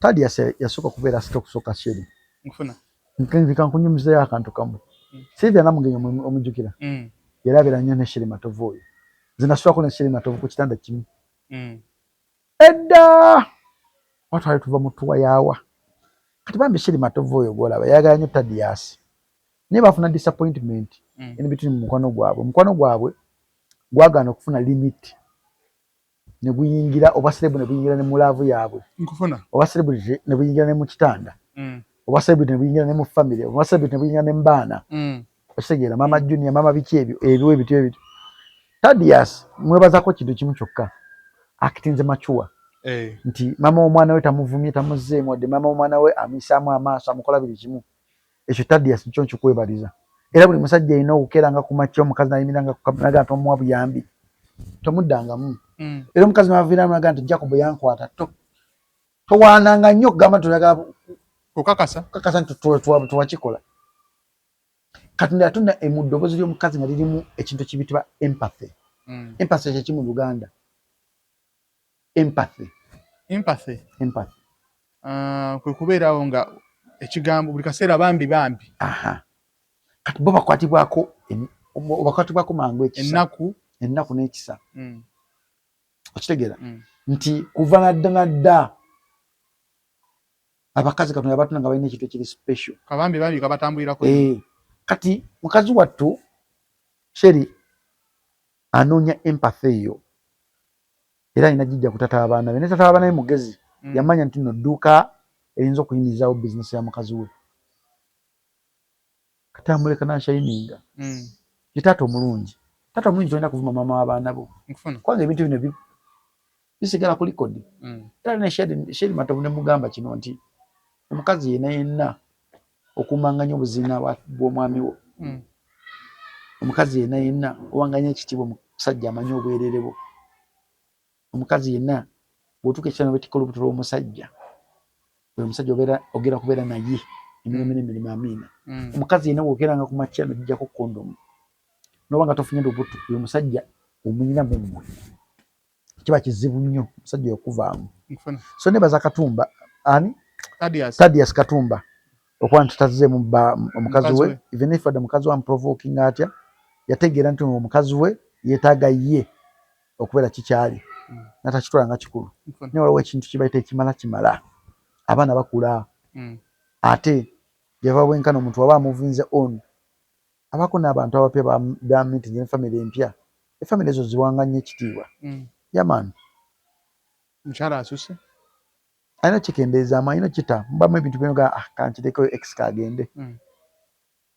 Thaddeus yasooka kubeera sita okusooka Sherry nkufuna nkankunyumizayo akantu kamu Sylvia Namugenyi omujjukira yali abeera nnyo ne Sherry Matovu oyo nze nasulako ne Sherry Matovu ku kitanda kimu edda watwali tuva mu tuwa yaawa kati bambi Sherry Matovu oyo gwolaba yayagala nnyo Thaddeus naye bafuna disappointment in between mu mukwano gwabwe gwagaana okufuna limit ne guyingira oba celebrity ne guyingira ne mu laavu yaabwe nkufuna oba celebrity ne guyingira ne mu kitanda oba celebrity ne guyingira ne mu family oba celebrity ne guyingira ne mu baana okitegeera mama junior mama biki ebyo ebyo Thaddeus mwebazaako kintu kimu kyokka akitinze machuwa nti mama omwana we tamuvumye tamuzzeemu wadde mama omwana we amisaamu amaaso amukola buli kimu ekyo Thaddeus kyo nkikwebaliza era buli musajja alina okukeeranga ku makya omukazi nayimiranga ku kamera naga tomuwa buyambi tomuddangamu era omukazi nabaviiramu naga nti Jacob yankwata towaananga nnyo okugamba toyagala okakasa nti twakikola Katonda yatonda mu ddoboozi ly'omukazi nga lirimu ekintu kibitibwa empathy empathy kye kimu Luganda empathy kwe kubeerawo nga ekigambo buli kaseera bambi kati bo bakwatibwako mangu ekisa ennaku n'ekisa okitegeera nti kuva nadda abakazi Katonda yabatonda nga balina ekintu ekiri special kabambi kabatambulirako kati mukazi wattu Sherry anoonya empathy eyo era alina jijja kutata abaana be ne tata abaana be mugezi yamanya nti no dduuka eyinza okuyimirizaawo bizinesi ya mukazi we kati amuleka nashayininga ye taata omulungi tolina kuvuma maama w'abaana bo kubanga ebintu bino bisigala ku likodi era ne Sherry Matovu ne mugamba kino nti omukazi yenna okumanganya obuzina bw'omwami wo omukazi yenna owanganya ekitiibwa omusajja amanyi obwerere bwo omukazi yenna bw'otuuka ekiseera bw'etikka olubuto lw'omusajja bwe omusajja ogera kubeera naye emirimu amiina omukazi yenna bw'ogeranga ku makya nojjako kondomu noba nga tofunye lubuto bwe omusajja omunyina mu mmwe kiba kizibu nnyo omusajja okuvaamu so nebaza Katumba ani Thaddeus Katumba okuba ntutazzeemu omukazi we even if adda mukazi wa provoking atya yategeera nti omukazi we yeetaaga ye okubeera kikyali natakitwala nga kikulu naye waliwo ekintu kibaita ekimala abaana bakula ate yava bwenkana omuntu waba amuvinze on abako n'abantu abapya ba meeting n'efamily empya efamily ezo ziwanganya ekitiibwa yaman mukyala asuse alina kikendeeza alina kita mbamu ebintu byoga kankireko ex kagende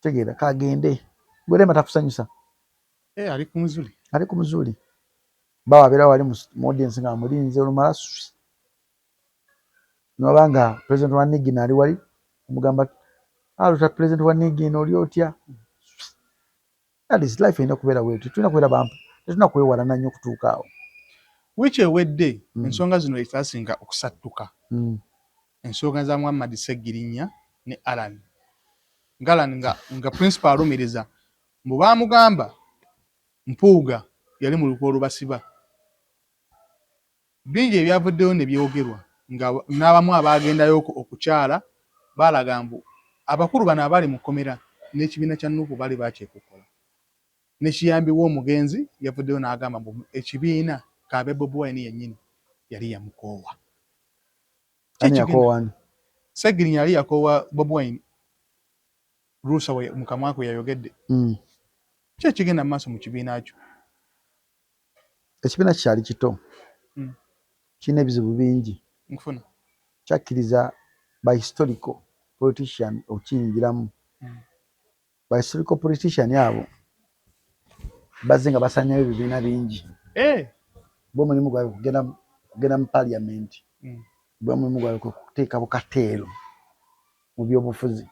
tegeera kagende gwelema takusanyusa ali ku muzuli bawabeera wali mu audience nga mulinze olumala nobanga president wa Nigina ali wali omugamba aluta president wa Nigina oli otya that is life ina kubeera wetu tulina kubeera bampu tetulina kwewalana nnyo okutuuka awo wiki ewedde ensonga zino ezasinga okusattuka ensonga za Muhammad Sseggirinya ne Alan nga principal alumiriza mbu baamugamba Mpuuga yali mu lukwe olubasiba bingi ebyavuddeyo ne byogerwa nga n'abamu abaagendayo okukyala baalaga mbu abakulu bano abali mu kkomera n'ekibiina kya Nuupu baali bakyekukola n'ekiyambi w'omugenzi yavuddeyo n'agamba mbu ekibiina Kaabe Bobi Wine yennyini yali yamukoowa Sseggirinya yali yakoowa Bobi Wine Ruusa mu kamwa kwe yayogedde ki ekigenda mu maaso mu kibiina kyo ekibiina kyali kito kirina ebizibu bingi kyakkiriza ba historical politician okiyingiramu ba historical politician abo bazze nga basanyayo ebibiina bingi bo mulimu gwabwe kugenda mu parliament bo mulimu gwabwe kuteeka bukateero mu byobufuzi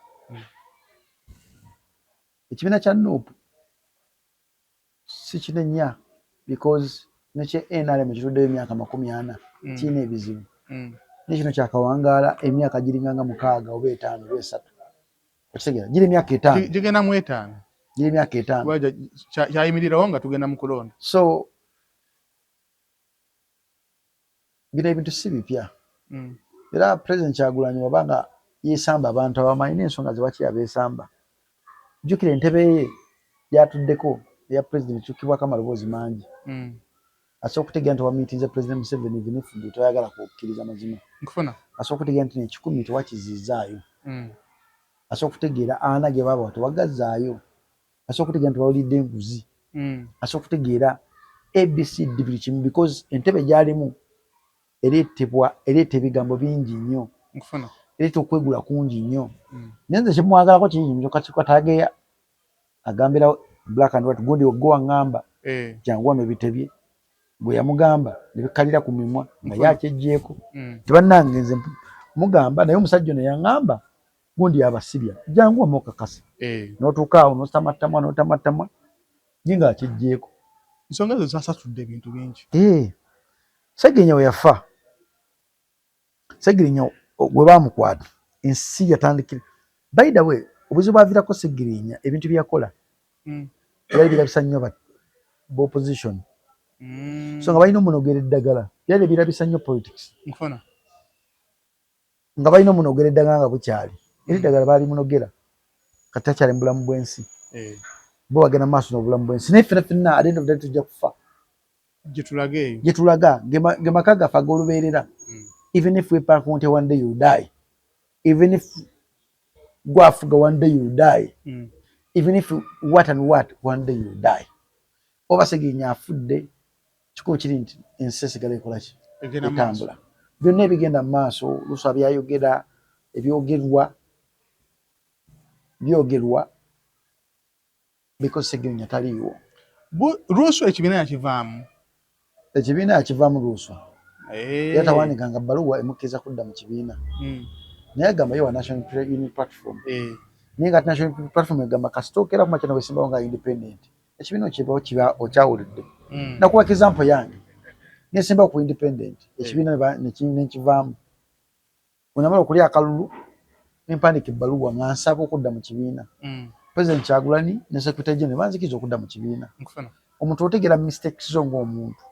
ekibiina kya Nuupu si kinenya because nekye NRM kituddeyo emyaka 40 kirina ebizibu nekino kyakawangaala emyaka giringanga 6 oba 5 oba 3 okitegeera giri emyaka 5 gigenda mu 5 giri emyaka 5 kyayimirirawo nga tugenda mu kulonda so bino ebintu si bipya era President Kyagulanyi wabanga yeesamba abantu abamanyi n'ensonga ze lwaki yabeesamba jjukira entebe ye gyatuddeko eya president ekyukibwako amaloboozi mangi asobola okutegeera nti wamiitinze President Museveni even if toyagala kukkiriza mazima asobola okutegeera nti ne100 tewakizizaayo asobola okutegeera ana ge baba tewagazzaayo asobola okutegeera nti bawulidde enguzi asobola okutegeera ABCD buli kimu because entebe gyalimu ereeta ebigambo bingi nnyo ereeta okwegula kungi nnyo naye nze kyemwagalako kingi kyokataageya agambira black and white gundi ogwangamba jangu wano bitebye bwe yamugamba ne bikalira ku mimwa nga yakyejjeeko tebannange nze mugamba naye omusajja ono yaŋŋamba gundi yabasibya jangu wamo okakasa n'otuuka awo n'otamatamwa ye nga akyejjeeko ensonga zo zasatudde ebintu bingi Sseggirinya we yafa Sseggirinya gwe baamukwata ensi yatandikira by the way obuzibu bwaviirako Sseggirinya ebintu byakola byali birabisa nnyo b'opposition so nga balina omunogera eddagala byali birabisa nnyo politics nga balina omunogera eddagala nga bukyali era eddagala baali munogera kati takyali mu bulamu bw'ensi bo bagenda mu maaso n'obulamu bw'ensi naye ffenna at the end of the day tujja kufa gye tulaga ge maka gaffe ag'olubeerera even if we park one day you die even if gwafuga one day you die even if what and what one day you die oba Sseggirinya afudde kikulu kiri nti ensi esigala ekola ki etambula byonna ebigenda mu maaso Luusa byayogera byogerwa because Sseggirinya taliiwo Luusa ekibiina yakivaamu Luusa yatawandiikanga bbaluwa emukkiriza kudda mu kibiina naye agamba ye wa National Unity Platform Ninga national platform egamba kasitokera kuma kyano besimbawo nga independent ekibiina kibawo kiba okyawulidde nakuwa example yange nesimbawo ku independent ekibiina nekivaamu onamala okulya akalulu nempandika ebbaluwa nga nsaba okudda mu kibiina President Kyagulanyi ne Secretary General banzikiza okudda mu kibiina omuntu otegera mistakes zo ng'omuntu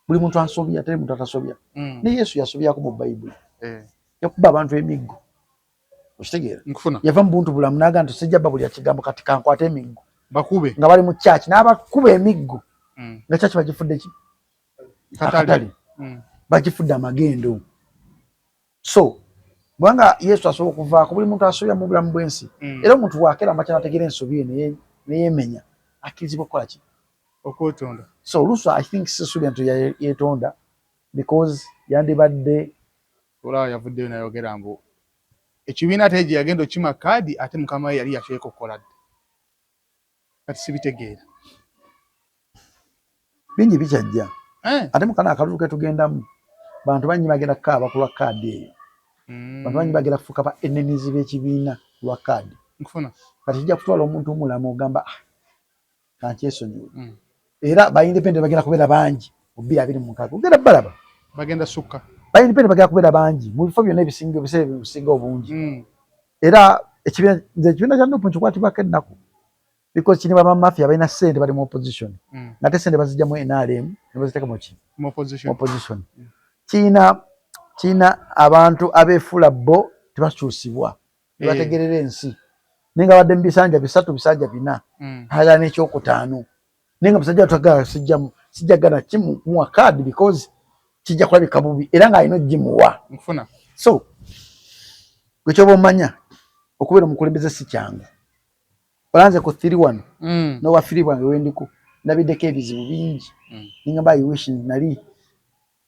buli muntu asobya teri muntu atasobya ne Yesu yasobyako mu Bible yakuba abantu emiggo okitegera yava mu buntu bulamu naga nti sijja babulya kigambo kati kankwate emiggo bakube nga bali mu church n'abakuba emiggo nga church bagifudde ki katali bagifudde amagendo so bwanga Yesu asobola okuvaako buli muntu asobya mu bulamu bw'ensi era omuntu waakera amakyana ategera ensobi neyemenya akkirizibwa okukola ki okwetonda so oluusi I think sisuubira nti yeetonda because yandibadde olaba yavuddeyo nayogera mbu ekibiina ate gye yagenda okima kaadi ate mukama we yali yakyeko okukola dde kati sibitegeera bingi bikyajja ate mukana akalulu ketugendamu bantu bangi bagenda kukaaba ku lwa kaadi eyo bantu bangi bagenda kufuuka ba enemizi b'ekibiina ku lwa kaadi kati kijja kutwala omuntu omulamu ogamba kankyesonyiwe era ba independent bagenda kubeera bangi mu 2026 ogenda balaba bagenda sukka ba independent bagenda kubeera bangi mu bifo byonna ebisinga obungi era ekibiina kya Nuupu nkikwatibwako ennaku because kini bama mafia balina ssente bali mu opposition ngate ssente bazijja mu NRM ne baziteeka mu opposition China abantu abeefula bo tebakyusibwa tebategerera ensi ninga badde mbisanja bisatu bisanja bina hala n'ekyokutaano ninga musajja twagala sijjagala kimu mu card because kijja kulabika bubi era nga alina gimuwa nkufuna so gwechobo manya okubeera omukulembeze si kyangu balanze ko 31 no wafiri bwange wendiko nabiddeko ebizibu bingi ninga bayi wish nali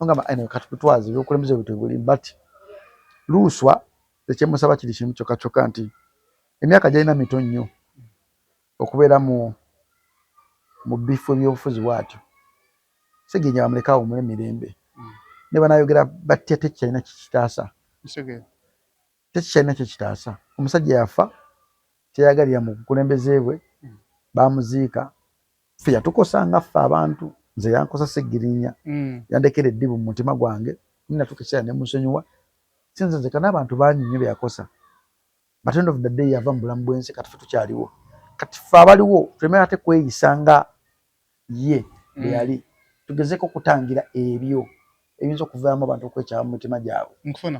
ngamba ene katutwaze byokulembeze bitubuli but luswa ekyemusaba kiri kimu kyokka nti emyaka gyalina mito nnyo okubeera mu bifo by'obufuzi bwatyo segenya bamulekaawo mu mirembe ne banayogera batya tekyalina kikitaasa tekyalina kikitaasa omusajja yafa teyagalira mu bukulembeze bwe bamuziika ffe yatukosanga ffe abantu nze yankosa Seggirinya yandekera eddibu mu mutima gwange ninatuuka ekiseera ne musonyiwa sinze nzeka n'abantu bangi nnyo byakosa but end of the day yava mu bulamu bw'ensi kati ffe tukyaliwo kati ffe abaliwo tulemera ate kweyisanga ye bwe yali tugezeko kutangira ebyo ebiyinza okuvaamu abantu okwekyama mu mitima gyabwe nkufuna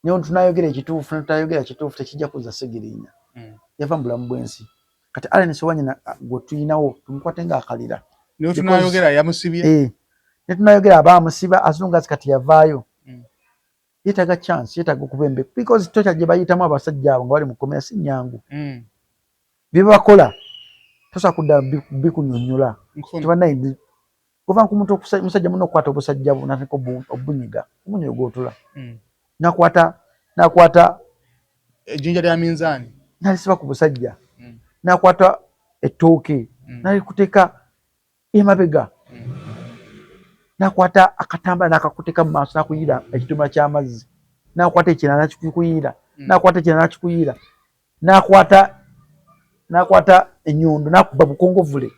niyo tunayogera ekituufu netutayogera kituufu tekijja kuza Seggirinya yava mu bulamu bw'ensi kati Allen Sewanyana gwe tuyinawo tumukwate ng'akalira niyo tunayogera yamusibye netunayogera abaamusiba azungazi kati yavaayo yetaga chance yetaga okubembe because tocha gye bayitamu abasajja abo nga bali mu komera si nyangu bye bakola tosa kudda bikunyonyola tubanayi kuva ku muntu omusajja muno okwata obusajja bunatiko obunyiga omunyo gwotula nakwata ejjinja lya minzaani nalisiba ku busajja nakwata ettooke nalikuteeka emabega nakwata akatambala nakakuteka mu maaso nakuyira ekitumula ky'amazzi nakwata ekirala nakikuyira nakwata ekirala nakikuyira nakwata enyondo nakuba bukongovule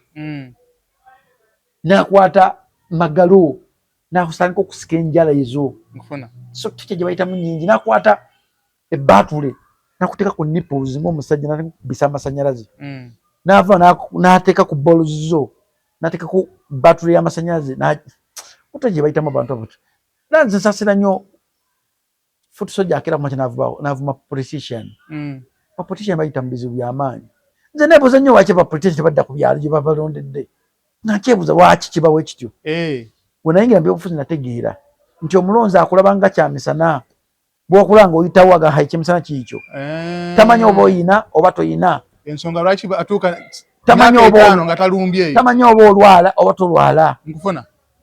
nakwata magalo nakusanga okusika enjala ezo so kiki gye bayitamu nnyingi nakwata ebbaatule nakuteeka ku nipples ng'omusajja nakubisa amasannyalaze nava nateeka ku balls zo nateeka ku battery y'amasannyalaze oto gye bayitamu abantu abato nanze nsasira nnyo foot soldier akera kumakya navuma politician politician bayita mu bizibu by'amaanyi nze neebuuza nnyo lwaki politician tebadda ku byalo gye babalondedde nakyebuuza lwaki kibawo ekityo bwe nayingira mu byobufuzi nategeera nti omulonzi akulaba nga kyamisana bw'okulanga oyitawo agaha ekyemisana kiikyo tamanyi oba oyina oba toyina ensonga lwaki atuuka tamanyi nga talumbye tamanyi oba olwala oba tolwala nkufuna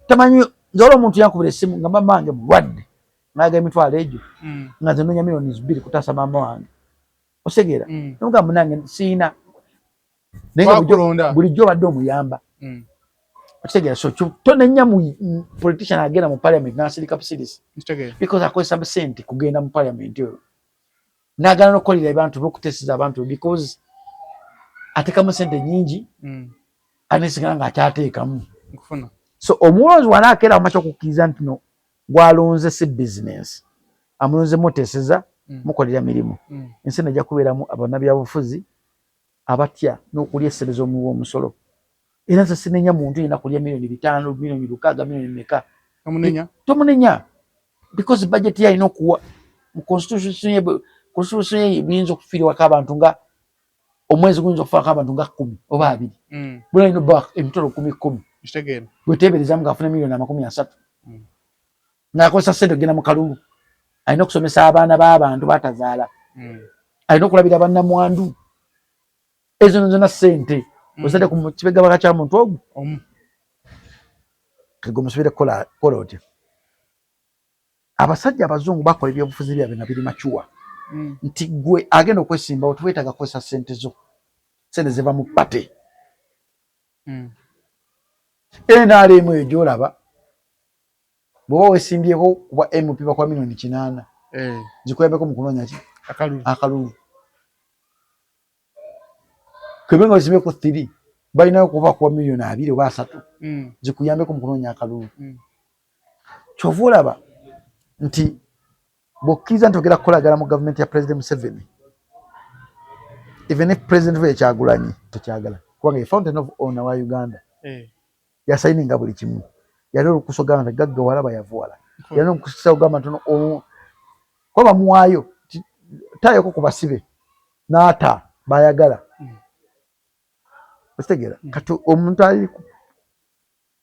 tamanyi nze olwo omuntu yankubira essimu nga mama wange mulwadde naga emitwalo egyo nga nze nonya milioni 2 kutaasa maama wange osegeera nomugamba munange siina naye bulijjo obadde omuyamba okitegera so tonenya mu politician agenda mu parliament n'asirika busirisi because akozesa busente kugenda mu parliament oyo nagana nokolera abantu bokutesiza abantu because atekamu sente nyingi anesigala nga akyateekamu nkufuna so omulozi wanaakera amacho okukkiriza nti no gwalonze si business amulonze muteseza mukolera mirimu ensi nejja kubeeramu abannabyabufuzi abatya n'okulya essere z'omuwi w'omusolo era nze sinenya muntu yina kulya milioni 5 milioni 6 milioni meka tomunenya because budget yalina okuwa mu constitution ye biyinza okufiirwako abantu nga omwezi guyinza okufaako abantu nga 10 oba 2 buli alina obba emitolo 10 bweteeberezamu ng'afuna milioni 30 ng'akozesa ssente okugenda mu kalulu alina okusomesa abaana b'abantu batazaala alina okulabira bannamwandu ezo zonna ssente ozadde ku kibegabaka kya muntu ogwo kego musobere kukola otya abasajja abazungu bakola ebyobufuzi byabwe nga biri macuwa nti gwe agenda okwesimbawo teweetaaga kukozesa ssente zo ssente ziva mu pate NRM eyo gy'olaba bw'oba weesimbyeko kuba MP bakuwa milioni 8 zikuyambeko mu kunoonya ki akalulu kwebe nga weesimbyeku 3 balinayo kuba kuwa milioni 2 oba 3 zikuyambeko mu kunoonya akalulu kyova olaba nti bw'okkiriza nti ogenda kukolagana mu gavumenti ya President Museveni even if President we Kyagulanyi tokyagala kubanga ye fountain of honor wa Uganda yasayininga buli kimu yali olukusa ogamba nti gagga walaba yavuwala yali olukusa ogamba nti kuba bamuwaayo tayeko ku basibe n'ata bayagala okitegeera kati omuntu ali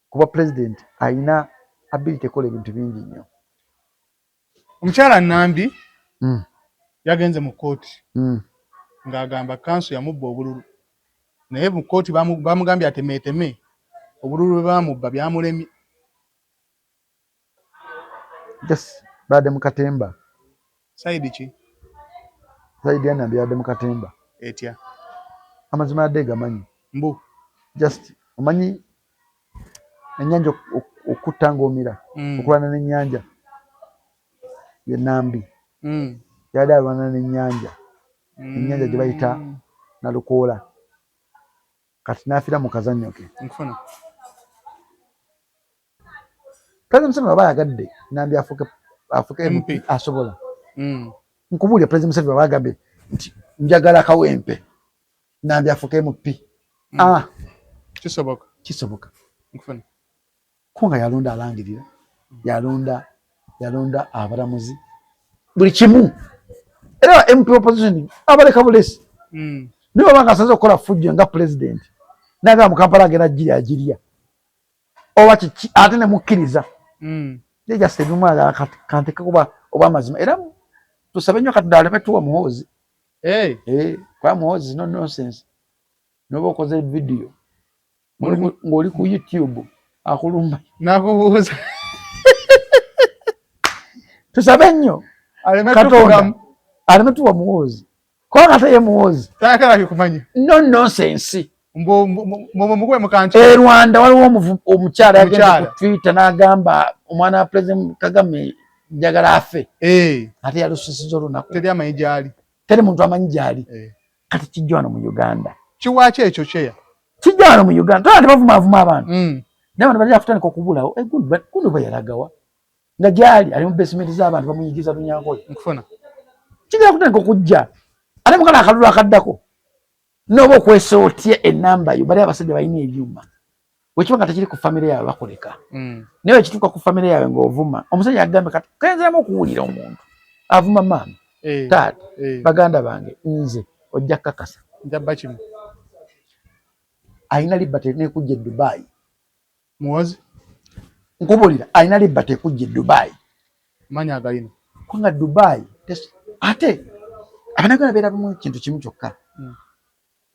kuba president alina ability ekola ebintu bingi nnyo omukyala Nambi yagenze mu kooti ng'agamba kanso yamubba obululu naye mu kooti bamugambye atemeeteme obululu bwe bamubba byamulemye just badde mu katemba saidi ki saidi ya Nambi yadde mu katemba etya amazima yadde gamanyi mbu just omanyi ennyanja okutta ng'omira okulwana n'ennyanja ye Nambi yali alwana n'ennyanja ennyanja gye bayita Nalukoola kati n'afiira mu kazannyo ke President Museveni aba yagadde Nambi afuke MP asobola nkubuulira President Museveni aba agambye nti njagala akawempe Nambi afuke MP kisoboka kunga yalonda alangirira yalonda abalamuzi buli kimu era MP opposition abaleka bulesi nibo banga asaze okukola fujjo nga president naga mu Kampala agenda agirya oba kiki ate ne mukkiriza yeja sebimwaga kanteka kuba oba amazima era tusabe nnyo Katonda aleme tuwa muhoozi kwa muhoozi no nonsense noba okoze video ng'oli ku YouTube akulumba nakubuuza tusabe nnyo Katonda aleme tuwa muhoozi kubanga ate ye muhoozi tayagala kumanya no nonsense mugwe mukanti Rwanda waliwo omukyala yagenda ku Twitter n'agamba omwana wa President Kagame njagala afe ate yalususiza olunaku teri amanyi gyali teri muntu amanyi gyali kati kijja wano mu Uganda kiwaaki ekyo kyeya kijja wano mu Uganda tolaba tebavuma abantu naye abantu bali afutandika okubulawo guno bwe yalagawa nga gyali ali mu basement z'abantu bamuyigiza Lunyankole nkufuna kijja kutandika okujja ate mukana akalulu akaddako noba okwesa otya enamba yo bali abasajja balina ebyuma wekiba nga tekiri ku famire yaabwe bakoleka naye wekituuka ku famire yaabwe ng'ovuma omusajja agambe kati kenzeramu okuwulira omuntu avuma maama taata baganda bange nze ojja kakasa njabba kimu alina libbata nekujja e Dubai muwozi nkubulira alina libbata ekujja e Dubai manya agalina kubanga Dubai ate abanagana beera mu kintu kimu kyokka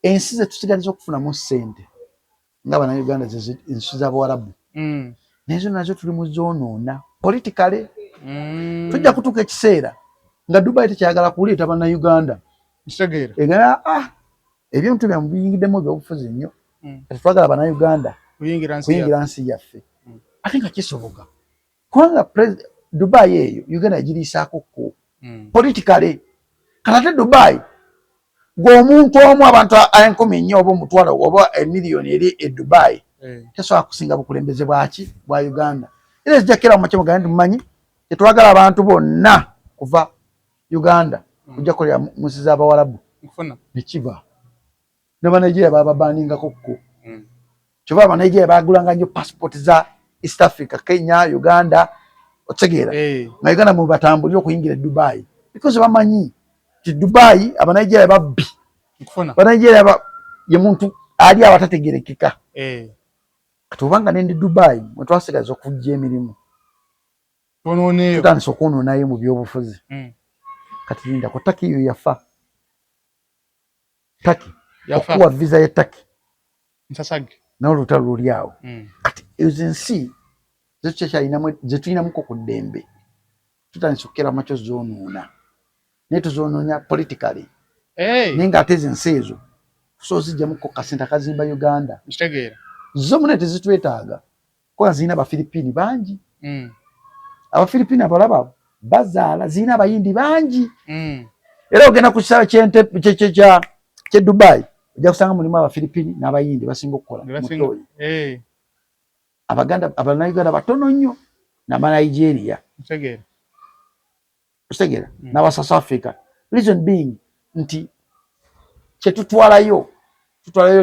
ensi ze tusigaliza okufunamu ssente nga bannayuganda ensi z'Abawarabu nazo nazo tuli mu zoonoona politikale tujja kutuuka ekiseera nga Dubai tekyagala kuleeta bannayuganda kitegeera egala ebintu byamu biyingiddemu ebyobufuzi nnyo kati twagala bannayuganda kuyingira nsi yaffe ate nga kisoboka kubanga Dubai eyo Uganda yagiriisaako ko politikale kalate Dubai ng'omuntu omu abantu 10,000 oba omutwalo oba emiliyoni eri e Dubai tesobola kusinga bukulembeze bwaki bwa Uganda. Era ezijakira mu kimuga ndi mumanyi tetwagala abantu bonna kuva Uganda kujja kolera munsi z'Abawarabu nekiba n'Abanigeria bababaninga kokko kyova Abanigeria bagulanga nnyo passport za East Africa, Kenya, Uganda otegeera nga Uganda mu batambulira okuyingira Dubai because bamanyi ti Dubai Abanigeria babbi Abanigeria ye muntu ali abatategerekeka katubanga nendi Dubai mwetwasigaza okujja emirimu tutandise okwononayo mu byobufuzi kati linda ko Taki yo yafa Taki okuwa visa ya Taki nsasage n'olutalo luli awo kati ezo ensi zetuyinamuko ku ddembe tutandise okukera makyo zoonoona naye tuzoononya politically naye nga ate ezo ensi ezo so zijjamuko kasente akazimba Uganda zo mune tezitwetaaga kola zirina Abafiripiini bangi Abafiripiini abalaba bazaala zirina abayindi bangi era ogenda ku kisaawe kye Dubai ojja kusanga mulimu Abafiripiini n'abayindi basinga okukola Abaganda Abanauganda batono nnyo n'Abanigeria otegeera n'aba South Africa. Reason being nti kyetutwalayo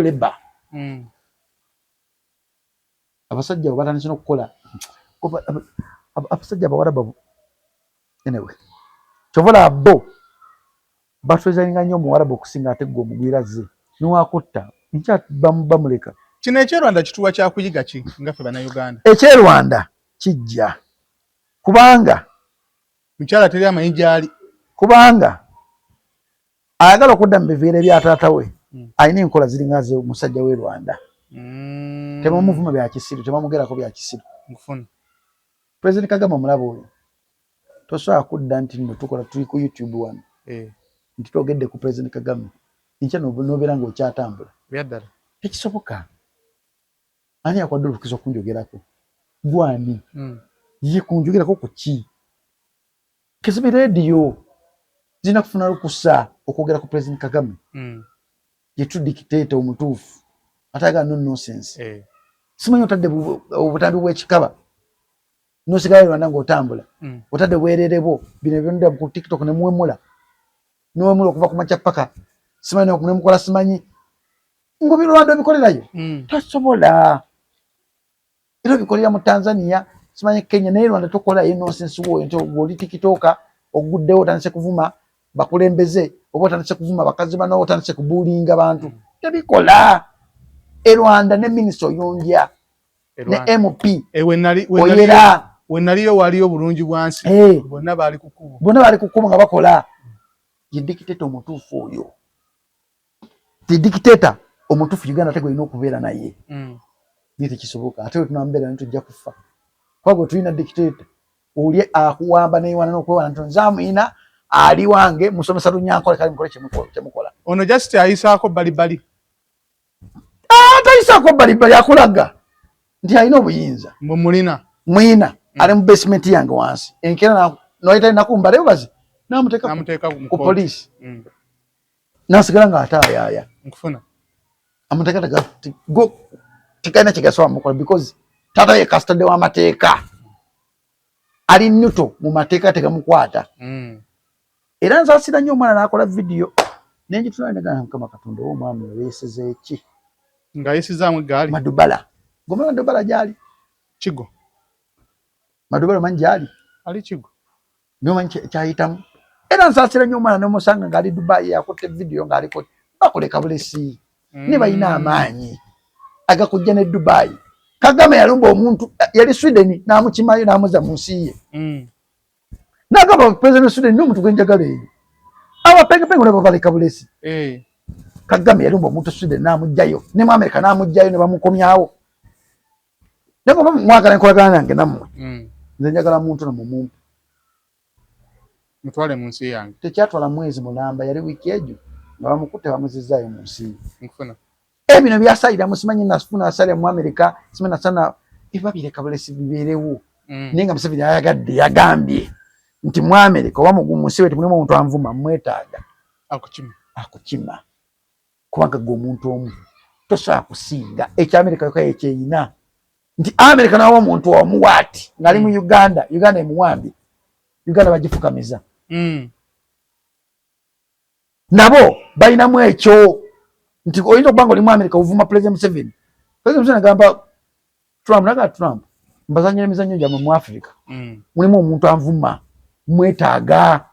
leba abasajja batandise n'okukola abasajja Abawarabu anyway kyovola bo batwezalinga nnyo Omuwarabu okusinga ate gwe omugwira ze niwakutta nkya bamuleka. Kino ekyerwanda kituwa kyakuyiga ki ngaffe Bannayuganda? Ekyerwanda kijja kubanga mukyala teri amanyi gyali kubanga ayagala okudda mu biviira bya taata we alina enkola ziringa ze omusajja w'e Rwanda temamuvuma bya kisiru temamugerako bya kisiru. President Kagame omulaba oyo tosobola kudda nti nno tukola tuli ku YouTube wano nti twogedde ku President Kagame nkya nobeera ng'okyatambula byaddala tekisoboka. Ani akwadde olukizo okunjogerako gwani ye kunjogerako ku ki Kizibi radio zina kufuna lukusa okwogera ku President Kagame yetu dictator omutuufu ataga no nonsense simanyi otadde obutambi bw'ekikaba nosigala Rwanda ng'otambula otadde bwererebo bino byonna ku TikTok ne muwemula okuva ku makya paka simanyi okunemukola simanyi ngobi Rwanda bikolerayo tasobola era bikolera mu Tanzania simanyi Kenya naye Rwanda tokola ye nonsense wo nti oli TikToka oguddewo otandise kuvuma bakulembeze oba otandise kuvuma bakazi bano otandise kubuulinga bantu tebikola. Rwanda ne Minister Oyonja ne MP oyera wenaliyo waliyo bulungi bwansi bonna bali kukuba nga bakola ye dictator omutuufu oyo the dictator omutuufu Uganda tegolina okubeera naye naye tekisoboka ate we tunambeera nitujja kufa kwagwe tulina dictator oli akuwamba neyiwana n'okwewana nti nzamuyina ali wange musomesa Lunyankole kale mukole kyemukola ono just ayisaako balibali tayisaako balibali akulaga nti alina obuyinza mwina ali mu basement yange wansi enkera noyita nakumbala yobazi namuteeka ku poliisi nasigala ng'ataayaaya amuteeka tekalina kyegasobola mukola because taata ye custody w'amateeka ali nyuto mu mateeka tegamukwata era nsaasira nnyo omwana n'akola vidiyo nenjitula negana Mukama Katonda w'omwami weeseze eki nga yeesizaamu egaali Madubala gomala Madubala gyali Kigo Madubala manyi gyali ali Kigo niyo manyi kyayitamu era nsaasira nnyo omwana n'omusanga ng'ali Dubai yakutte vidiyo ng'aliko bakoleka bulesi ne balina amaanyi agakujja ne Dubai. Kagame yalumba omuntu yali Sweden n'amukimayo n'amuza mu nsi ye n'agamba President Sweden n'omuntu gwenjagala eyo abapengepengo ne babaleka bulesi Kagame yalumba omuntu Sweden n'amugjayo ne mu America n'amugjayo ne bamukomyawo ne baba mwagala enkolagana nange nammwe nze njagala muntu namumumpu mutwale mu nsi yange tekyatwala mwezi mulamba yali wiiki ejo nga bamukutte bamuzizaayo mu nsi bino byasayira musimanyi nasifuna asale mu America simanyi nasana ebabireka bulesi bibeerewo naye nga Museveni ayagadde yagambye nti mu America oba mu nsi wetu mulimu omuntu anvuma mwetaaga akukima kubanga gwe omuntu omu tosobola kusinga ekyamerika yoka yekyeyina nti Amerika nawo omuntu omuwaati ngali mu Uganda emuwambi Uganda bagifukamiza nabo balinamu ekyo nti oyinza okubanga oli mu Amerika ovuma President Museveni agamba Trump mbazanyira emizannyo gyammwe mu Africa mulimu omuntu anvuma mwetaaga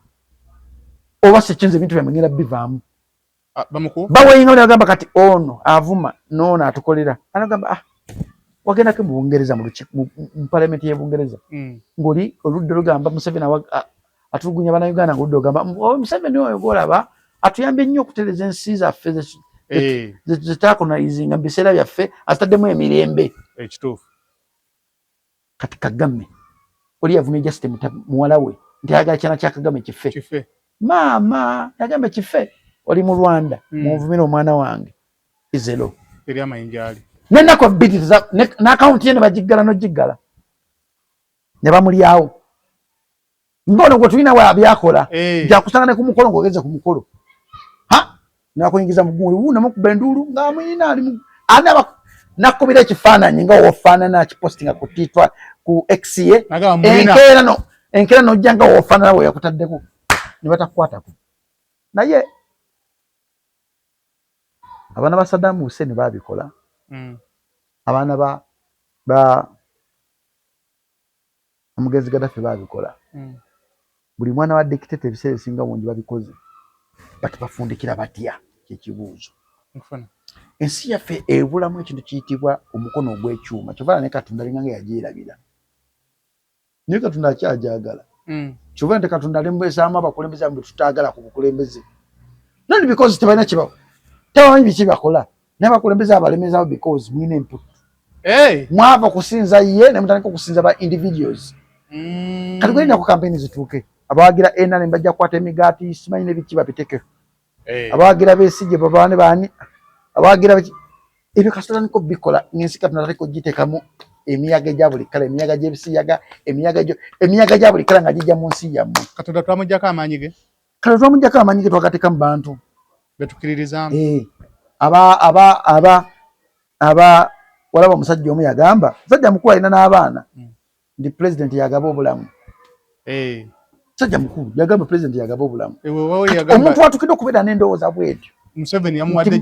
oba sekinze ebintu byammwe ngenda bivaamu baweyinga bagamba kati ono avuma noono atukolera anagamba wagendako mu Bungereza mu parliament y'e Bungereza ng'oli oludda lugamba Museveni atulugunya bannayuganda ng'oludda ogamba Museveni oyo gw'olaba atuyambye nnyo okutereza ensi zaffe zetakolonizinga mu biseera byaffe azitaddemu emirembe ekituufu kati Kagame oli yavumye Justin muwala we nti ayagala kyana kya Kagame kife maama yagamba kife oli mu Rwanda munvumira omwana wange izero eri amayinja ali nenako bbiri n'akawunti ye ne bagiggala n'ogiggala ne bamulyawo ngono gwe tulina wa byakola jakusanga ne ku mukolo ng'ogeze ku mukolo nakuyingiza mu ggulu wuuna mukuba enduulu ng'amuyina ali nakubira ekifaananyi nga woofaanana kipostinga ku titwa ku X ye enkeera n'ojja nga woofaanana we yakutaddeko ne batakukwatako naye abaana ba Saddam Hussein baabikola abaana ba omugenzi Gaddafi baabikola buli mwana wa dictator ebiseera ebisinga bungi babikoze batubafundikira batya kyekibuuzo ensi yaffe ebulamu ekintu kiyitibwa omukono ogw'ekyuma kyova ne Katonda alinganga yagyerabira naye Katonda akyajagala kyova nti Katonda alembeezaamu abakulembeze bwe tutaagala ku bukulembeze not because tebalina kibawo tabamanyi biki bakola naye abakulembeze abalemezaawo because mwina emputu mwava kusinza ye ne mutandika okusinza ba individuals kati gwerinda ku kampeni zituuke abawagira NRM bajja kukwata emigaati simanyi nebiki babitekeho abawagira Besigye babaane baani abawagira ebyo kasita niko bikola n'ensi Katonda aliko giteekamu emiyaga egya buli kala emiyaga gy'ebisiyaga emiyaga gya buli kala nga gijja mu nsi yammwe Katonda twamuggyako amaanyi ge twagateeka mu bantu betukiririzaamu walaba omusajja omu yagamba musajja mukulu alina n'abaana ndi president yagaba obulamu musajja mukulu yagamba president yagaba obulamu omuntu atukidde okubeera n'endowooza bwetyo Museveni yamuwadde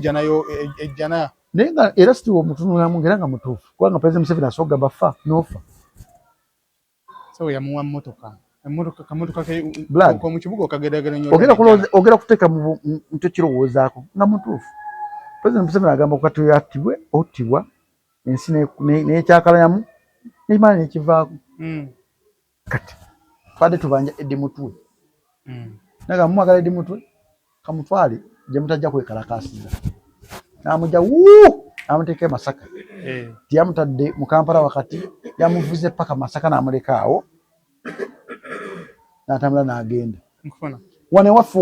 ejjana naye nga era situwa omutunulamu ngera nga mutuufu kubanga president Museveni asobola kugamba fa n'ofa so yamuwa kamotoka ko mu kibuga okagedagera nnyo ogera kuteeka mu kirowoozaako nga mutuufu president Museveni agamba kati yatibwe ottibwa ensi n'ekyakalayamu n'ekimala n'ekivaako kati twade tubanja Eddie Mutwe naga mumwagala Eddie Mutwe kamutwale gye mutajja kwekalakaasiza n'amugya amuteeka Masaka yamutadde mu Kampala wakati yamuvuze paka Masaka n'amuleka awo n'atambula n'agenda wano ewaffe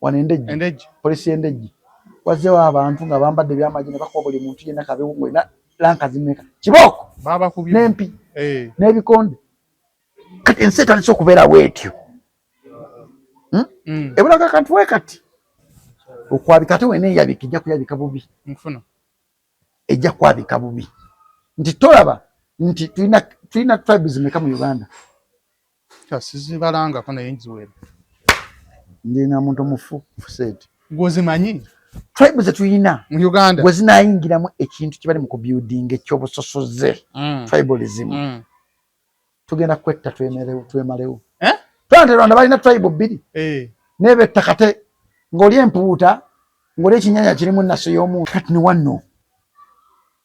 wano endejji polisi y'endejji wazzeewo abantu nga bambadde ebyamagye ne bakuba buli muntu yenna kabewo na lanka zimeka kibooko n'empi n'ebikonde kati ensi etandise okubeera bwetyo ebulaga kantu we kati okwabika ate wena eyabika ejja kuyabika bubi ejja kwabika bubi nti tolaba nti tulina tribes meka mu Uganda sizibalangako naye nziwera ndina muntu omufu fuseeti gwozimanyi tribes zetulina mu Uganda bwe zinayingiramu ekintu kibali mu kubuilding ekyobusosoze tribalism tugenda kwetta twemalewo Rwanda balina tribe bbiri nebetta kate ng'oli empuuta ng'oli ekinyanya kirimu naso y'omuntu kati ni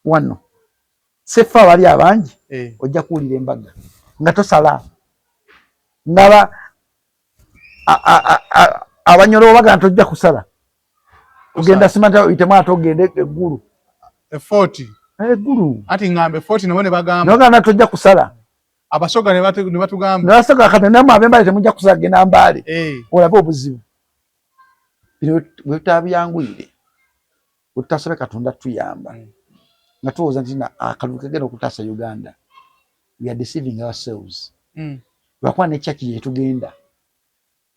wano seffa abali abangi ojja kuwulira embaga nga tosala ngaba abanyolo baga ntojja kusala ogenda simanta oyitemu ate ogende eggulu eggulu ati ngambe 40 nabo ne bagamba noganda tojja kusala abasoga ne batugamba nabasoga kati namwe abembale temujja kusala genda mbaale olabe obuzibu bino bwetabyanguire utasobe Katonda tuyamba nga tuwooza nti akalulu kagenda okutaasa Uganda we are deceiving ourselves lwakuba nekyaki yetugenda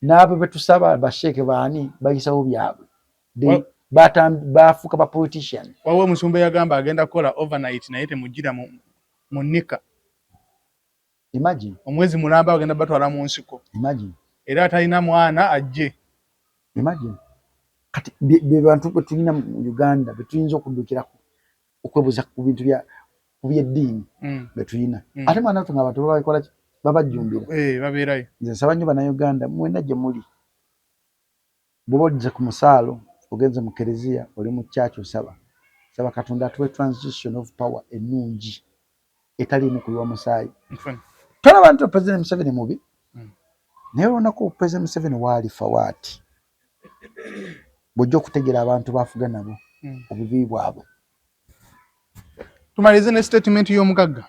n'abo betusaba basheke baani bayisawo byabwe bafuuka ba politician. Waliwo omusumba yagamba agenda kukola overnight naye temugira mu nnika. Imagine. Omwezi mulamba agenda batwala mu nsiko. Imagine. Era atalina mwana ajje. Imagine. Kati be bantu betulina mu Uganda betuyinza okuddukirako okwebuuza ku bintu by'eddiini betulina. Ate mwana tunga abantu babikola babajjumbira. Babeerayo. Nze nsaba nnyo bannayuganda mwena gye muli. Bw'oba oddize ku musaalo ogenze mu kereziya oli mu church osaba. Saba Katonda atuwe transition of power ennungi etaliimu kuyiwa musaayi. Tolaba nti President Museveni mubi. Naye olabonako President Museveni waalifa waati. Bw'ojja okutegeera abantu baafuga nabo obubi bwabwe. Tumalize ne statement y'omugagga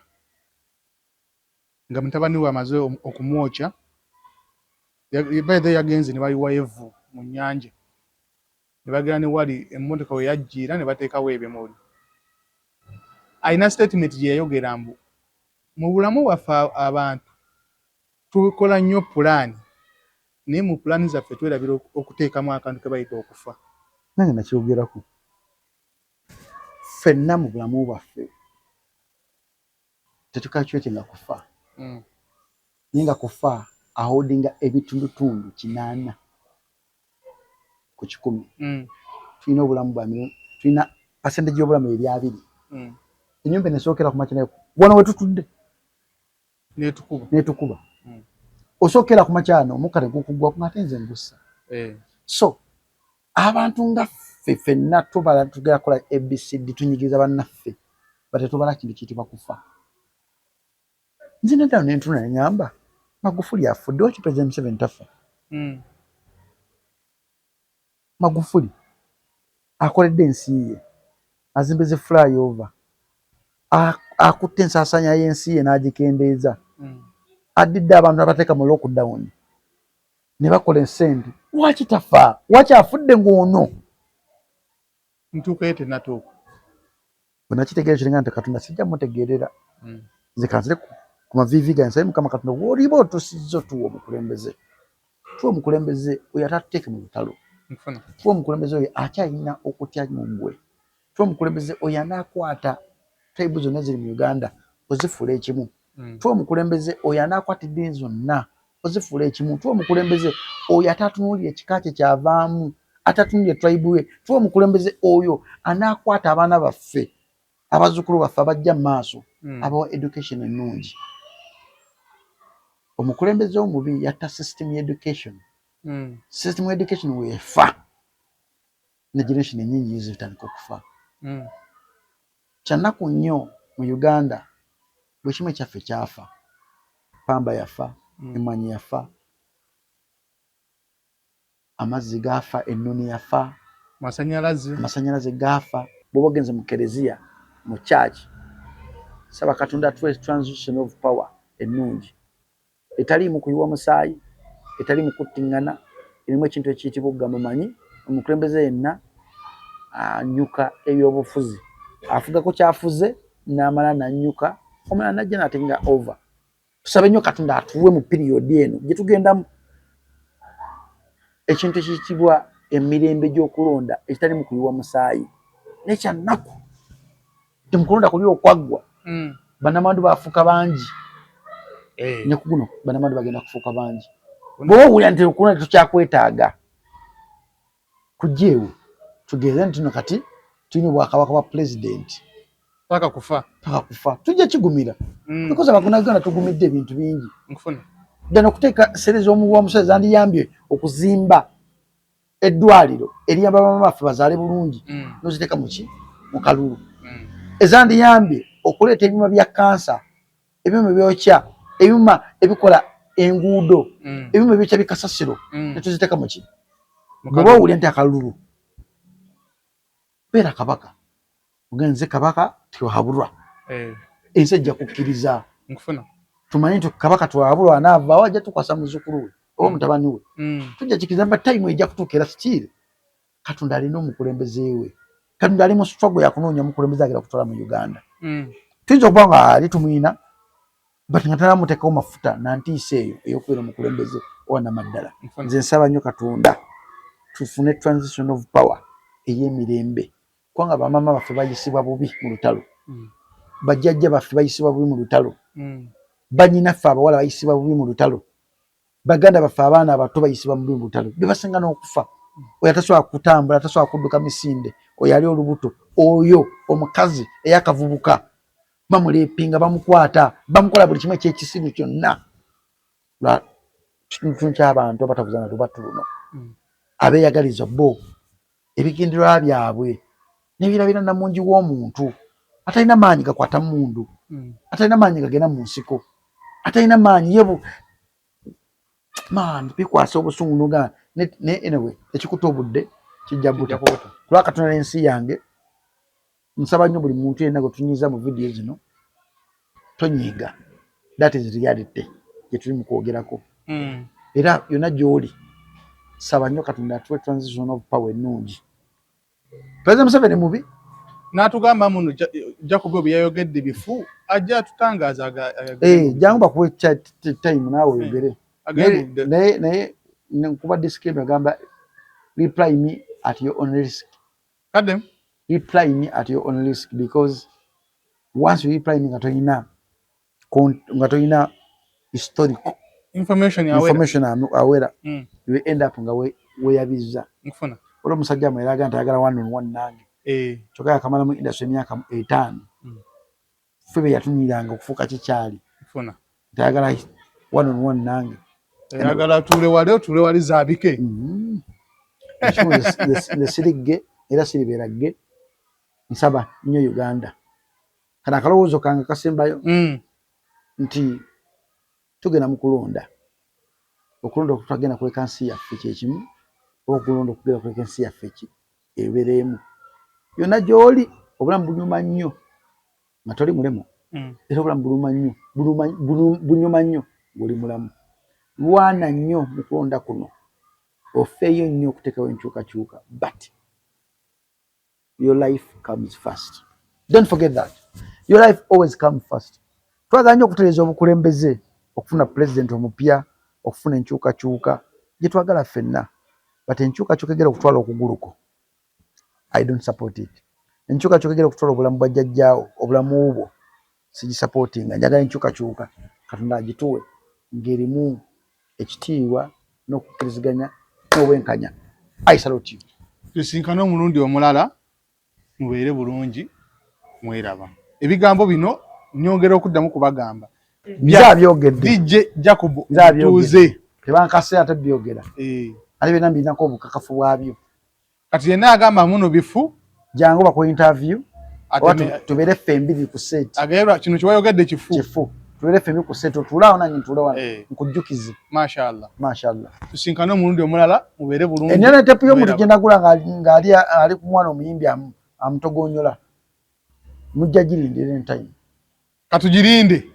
nga mutabani we amaze okumwokya. Baadhi yagenze ne bayiwa evvu mu nnyanja ne bagenda ne wali emmotoka we yajjiira ne bateekawo ebimuli. Alina statement gye yayogera mbu mu bulamu bwaffe abantu tukola nnyo pulaani naye mu pulaani zaffe twerabira okuteekamu akantu ke bayita okufa. Nange nakyogerako. Ffenna mu bulamu bwaffe tetukakyetenga kufa. Naye nga kufa aholdinga ebitundutundu 8 ku 100. Tulina obulamu bwa tulina percentage y'obulamu eri 2. Ennyumba enesookera ku makya nayo wano we tutudde neetukuba. Osookera ku makyano omukka ne gukugwa ng'ate nze ngussa. So abantu nga ffenna tubala tugera kola ABCD tunyigiriza bannaffe batetubala kintu kiyitibwa kufa. Nze neddayo ne ntuna ne ngamba Magufuli afudde waki President Museveni tafa? Magufuli akoledde ensi ye azimbeze flyover akutte ensaasaanya y'ensi ye n'agikendeeza. Addidde abantu abateeka mu lockdown ne bakola ensente. Lwaki tafa? Lwaki afudde ng'ono? Ntuuka ye tennatuuka. Bwe nakitegeera ekyo nti Katonda sijja mutegeerera. Nze kanzire ku maviivi gange nsabe Mukama Katonda w'oliba otusizza otuwa omukulembeze. Tuwa omukulembeze oyo atatuteeke mu lutalo. Tuwa omukulembeze oyo akyalina okutya mu ggwe. Tuwa omukulembeze oyo anaakwata tribe zonna eziri mu Uganda ozifuula ekimu. Tuwa omukulembeze oyo anaakwata eddiini zonna ozifuula ekimu. Tuwa omukulembeze oyo atatunuulira ekika kye kyavaamu atatunuulira tribe we. Tuwa omukulembeze oyo anaakwata abaana baffe abazzukulu baffe abajja mu maaso abawa education ennungi. Omukulembeze omubi yatta system y'education. System y'education weefa ne generation ennyingi zitandika okufa. Kyannaku nnyo mu Uganda bwe kimu ekyaffe kyafa. Pamba yafa, Emwanyi yafa, amazzi gaafa, ennoni yafa, amasannyalaze gaafa. Bw'oba ogenze mu kereziya mu church saba Katonda atuwe transition of power ennungi etaliimu kuyiwa musaayi, etaliimu kuttiŋŋana, erimu ekintu ekiyitibwa okugamba manyi omukulembeze yenna annyuka ebyobufuzi afugako kyafuze n'amala n'annyuka omulala n'ajja n'atenga over. Tusabe nnyo Katonda atuwe mu piriyodi eno gye tugendamu ekintu ekiyitibwa emirembe gy'okulonda ekitaliimu kuyiwa musaayi. Nekyannaku temukulonda kuli okwaggwa. Bannamwandu baafuuka bangi. Ne ku guno bannamwandu bagenda kufuuka bangi. Bw'oba owulira nti okulonda tukyakwetaaga kuggyeewo tugeeze nti no kati tulina obwakabaka bwa pulezidenti paka kufa tujja kigumira. Because Abaganda tugumidde ebintu bingi. Ddala okuteeka serezo omumusezi zandiyambye okuzimba eddwaliro eriyamba bamaama baffe bazaale bulungi noziteeka mu kalulu. Ezandiyambye okuleeta ebyuma bya kansa, ebyuma ebyokya, ebyuma ebikola enguudo, ebyuma ebyokya bikasasiro netuziteeka mu ki. Bw'oba owulira nti akalulu beera kabaka ogenze kabaka tiwahabulwa ensi ejja kukkiriza. Tumanyi nti kabaka tiwahabulwa anaavaawo ajja tukwasa muzzukulu we oba mutabani we. Tujja kikiriza mba tayimu ejja kutuuka era sikiire Katonda alina omukulembeze we. Katonda ali mu struggle yakunoonya mukulembeze agenda kutwala mu Uganda. Tuyinza okuba nga ali tumuyina but nga tanamuteekawo mafuta nantiisa eyo ey'okubeera omukulembeze wana maddala nze nsaba nnyo Katonda tufune transition of power ey'emirembe kubanga bamama baffe bayisibwa bubi mu lutalo bajjajja baffe bayisibwa bubi mu lutalo bannyinaffe abawala bayisibwa bubi mu lutalo baganda baffe abaana abato bayisibwa bubi mu lutalo be basinga n'okufa oyo atasobola kutambula atasobola kudduka misinde oyo ali olubuto oyo omukazi eyakavubuka bamuleepinga bamukwata bamukola buli kimu ekyekisiru kyonna kitundu ky'abantu abatavuza na lubatu luno abeeyagaliza bo ebigendererwa byabwe n'ebirabira namungi w'omuntu atalina maanyi gakwata mundu atalina maanyi gagenda mu nsiko atalina maanyi yebu man bikwasa obusungu noga ne anyway ekikuta obudde kijja buta kulwa Katonda n'ensi yange nsaba nnyo buli muntu yenna gwe tunyiza mu video zino tonyiga that is reality gye tuli mu kwogerako era yonna gy'oli saba nnyo Katonda atuwe transition of power ennungi. President Museveni mubi n'atugamba muno Jacob bwe yayogedde bifu ajja atutangaaza jangu bakuwe time naawe oyogere naye nkuba disclaimer gamba reply me at your own risk. Kadem Reply me at your own risk because once you reply me nga tolina historical information aware you end up nga weyabiza nkufuna olwo musajja mweraga ntayagala 1-on-1 nange kyokka yakamala mu industry emyaka 5 febe yatunyiranga okufuuka kikyali nkufuna ntayagala 1-on-1 nange yagala tule wali zaabike nesirigge era siribeeragge nsaba nnyo Uganda kana akalowoozo kange kasembayo nti tugenda mu kulonda okulonda okutagenda kuleka nsi yaffe kyekimu okulonda okugenda kuleka nsi yaffe ebereemu yonna gy'oli obulamu bunyuma nnyo nga toli mulemu era obulamu bunyuma nnyo ng'oli mulamu lwana nnyo mu kulonda kuno ofeeyo nnyo okuteekawo enkyukakyuka but your life comes first. Don't forget that. Your life always comes first. Twagala nnyo okutereeza obukulembeze okufuna president omupya okufuna enkyukakyuka gye twagala ffenna but enkyukakyuka egera okutwala okuguluko I don't support it. Enkyukakyuka egera okutwala obulamu bwa jjajjaawo obulamu obwo sigisupportinga njagala enkyukakyuka Katonda agituwe ng'erimu ekitiibwa n'okukkiriziganya n'obwenkanya. I salute you. Tusinkana omulundi omulala mubeere bulungi mweraba. Ebigambo bino nyongera okuddamu kubagamba. Byabyogedde. DJ Jacob tuuze. Tebankase ate byogera. Ali bena mbinako obukakafu bwabyo. Kati yenna agamba muno bifu. Jangu baku interview. Tubeere ffembiri ku set. Agayebwa kino kiwayogedde kifu. Kifu. Tubeere ffembiri ku set. Otulaawo nange ntulawo. Nkujjukize. Mashallah. Mashallah. Tusinkana omulundi omulala mubeere bulungi. Ennyana tepu y'omuntu gye nagula ng'ali ku mwana omuyimbi amutogonyola. Mujja girindira time. Katugirinde.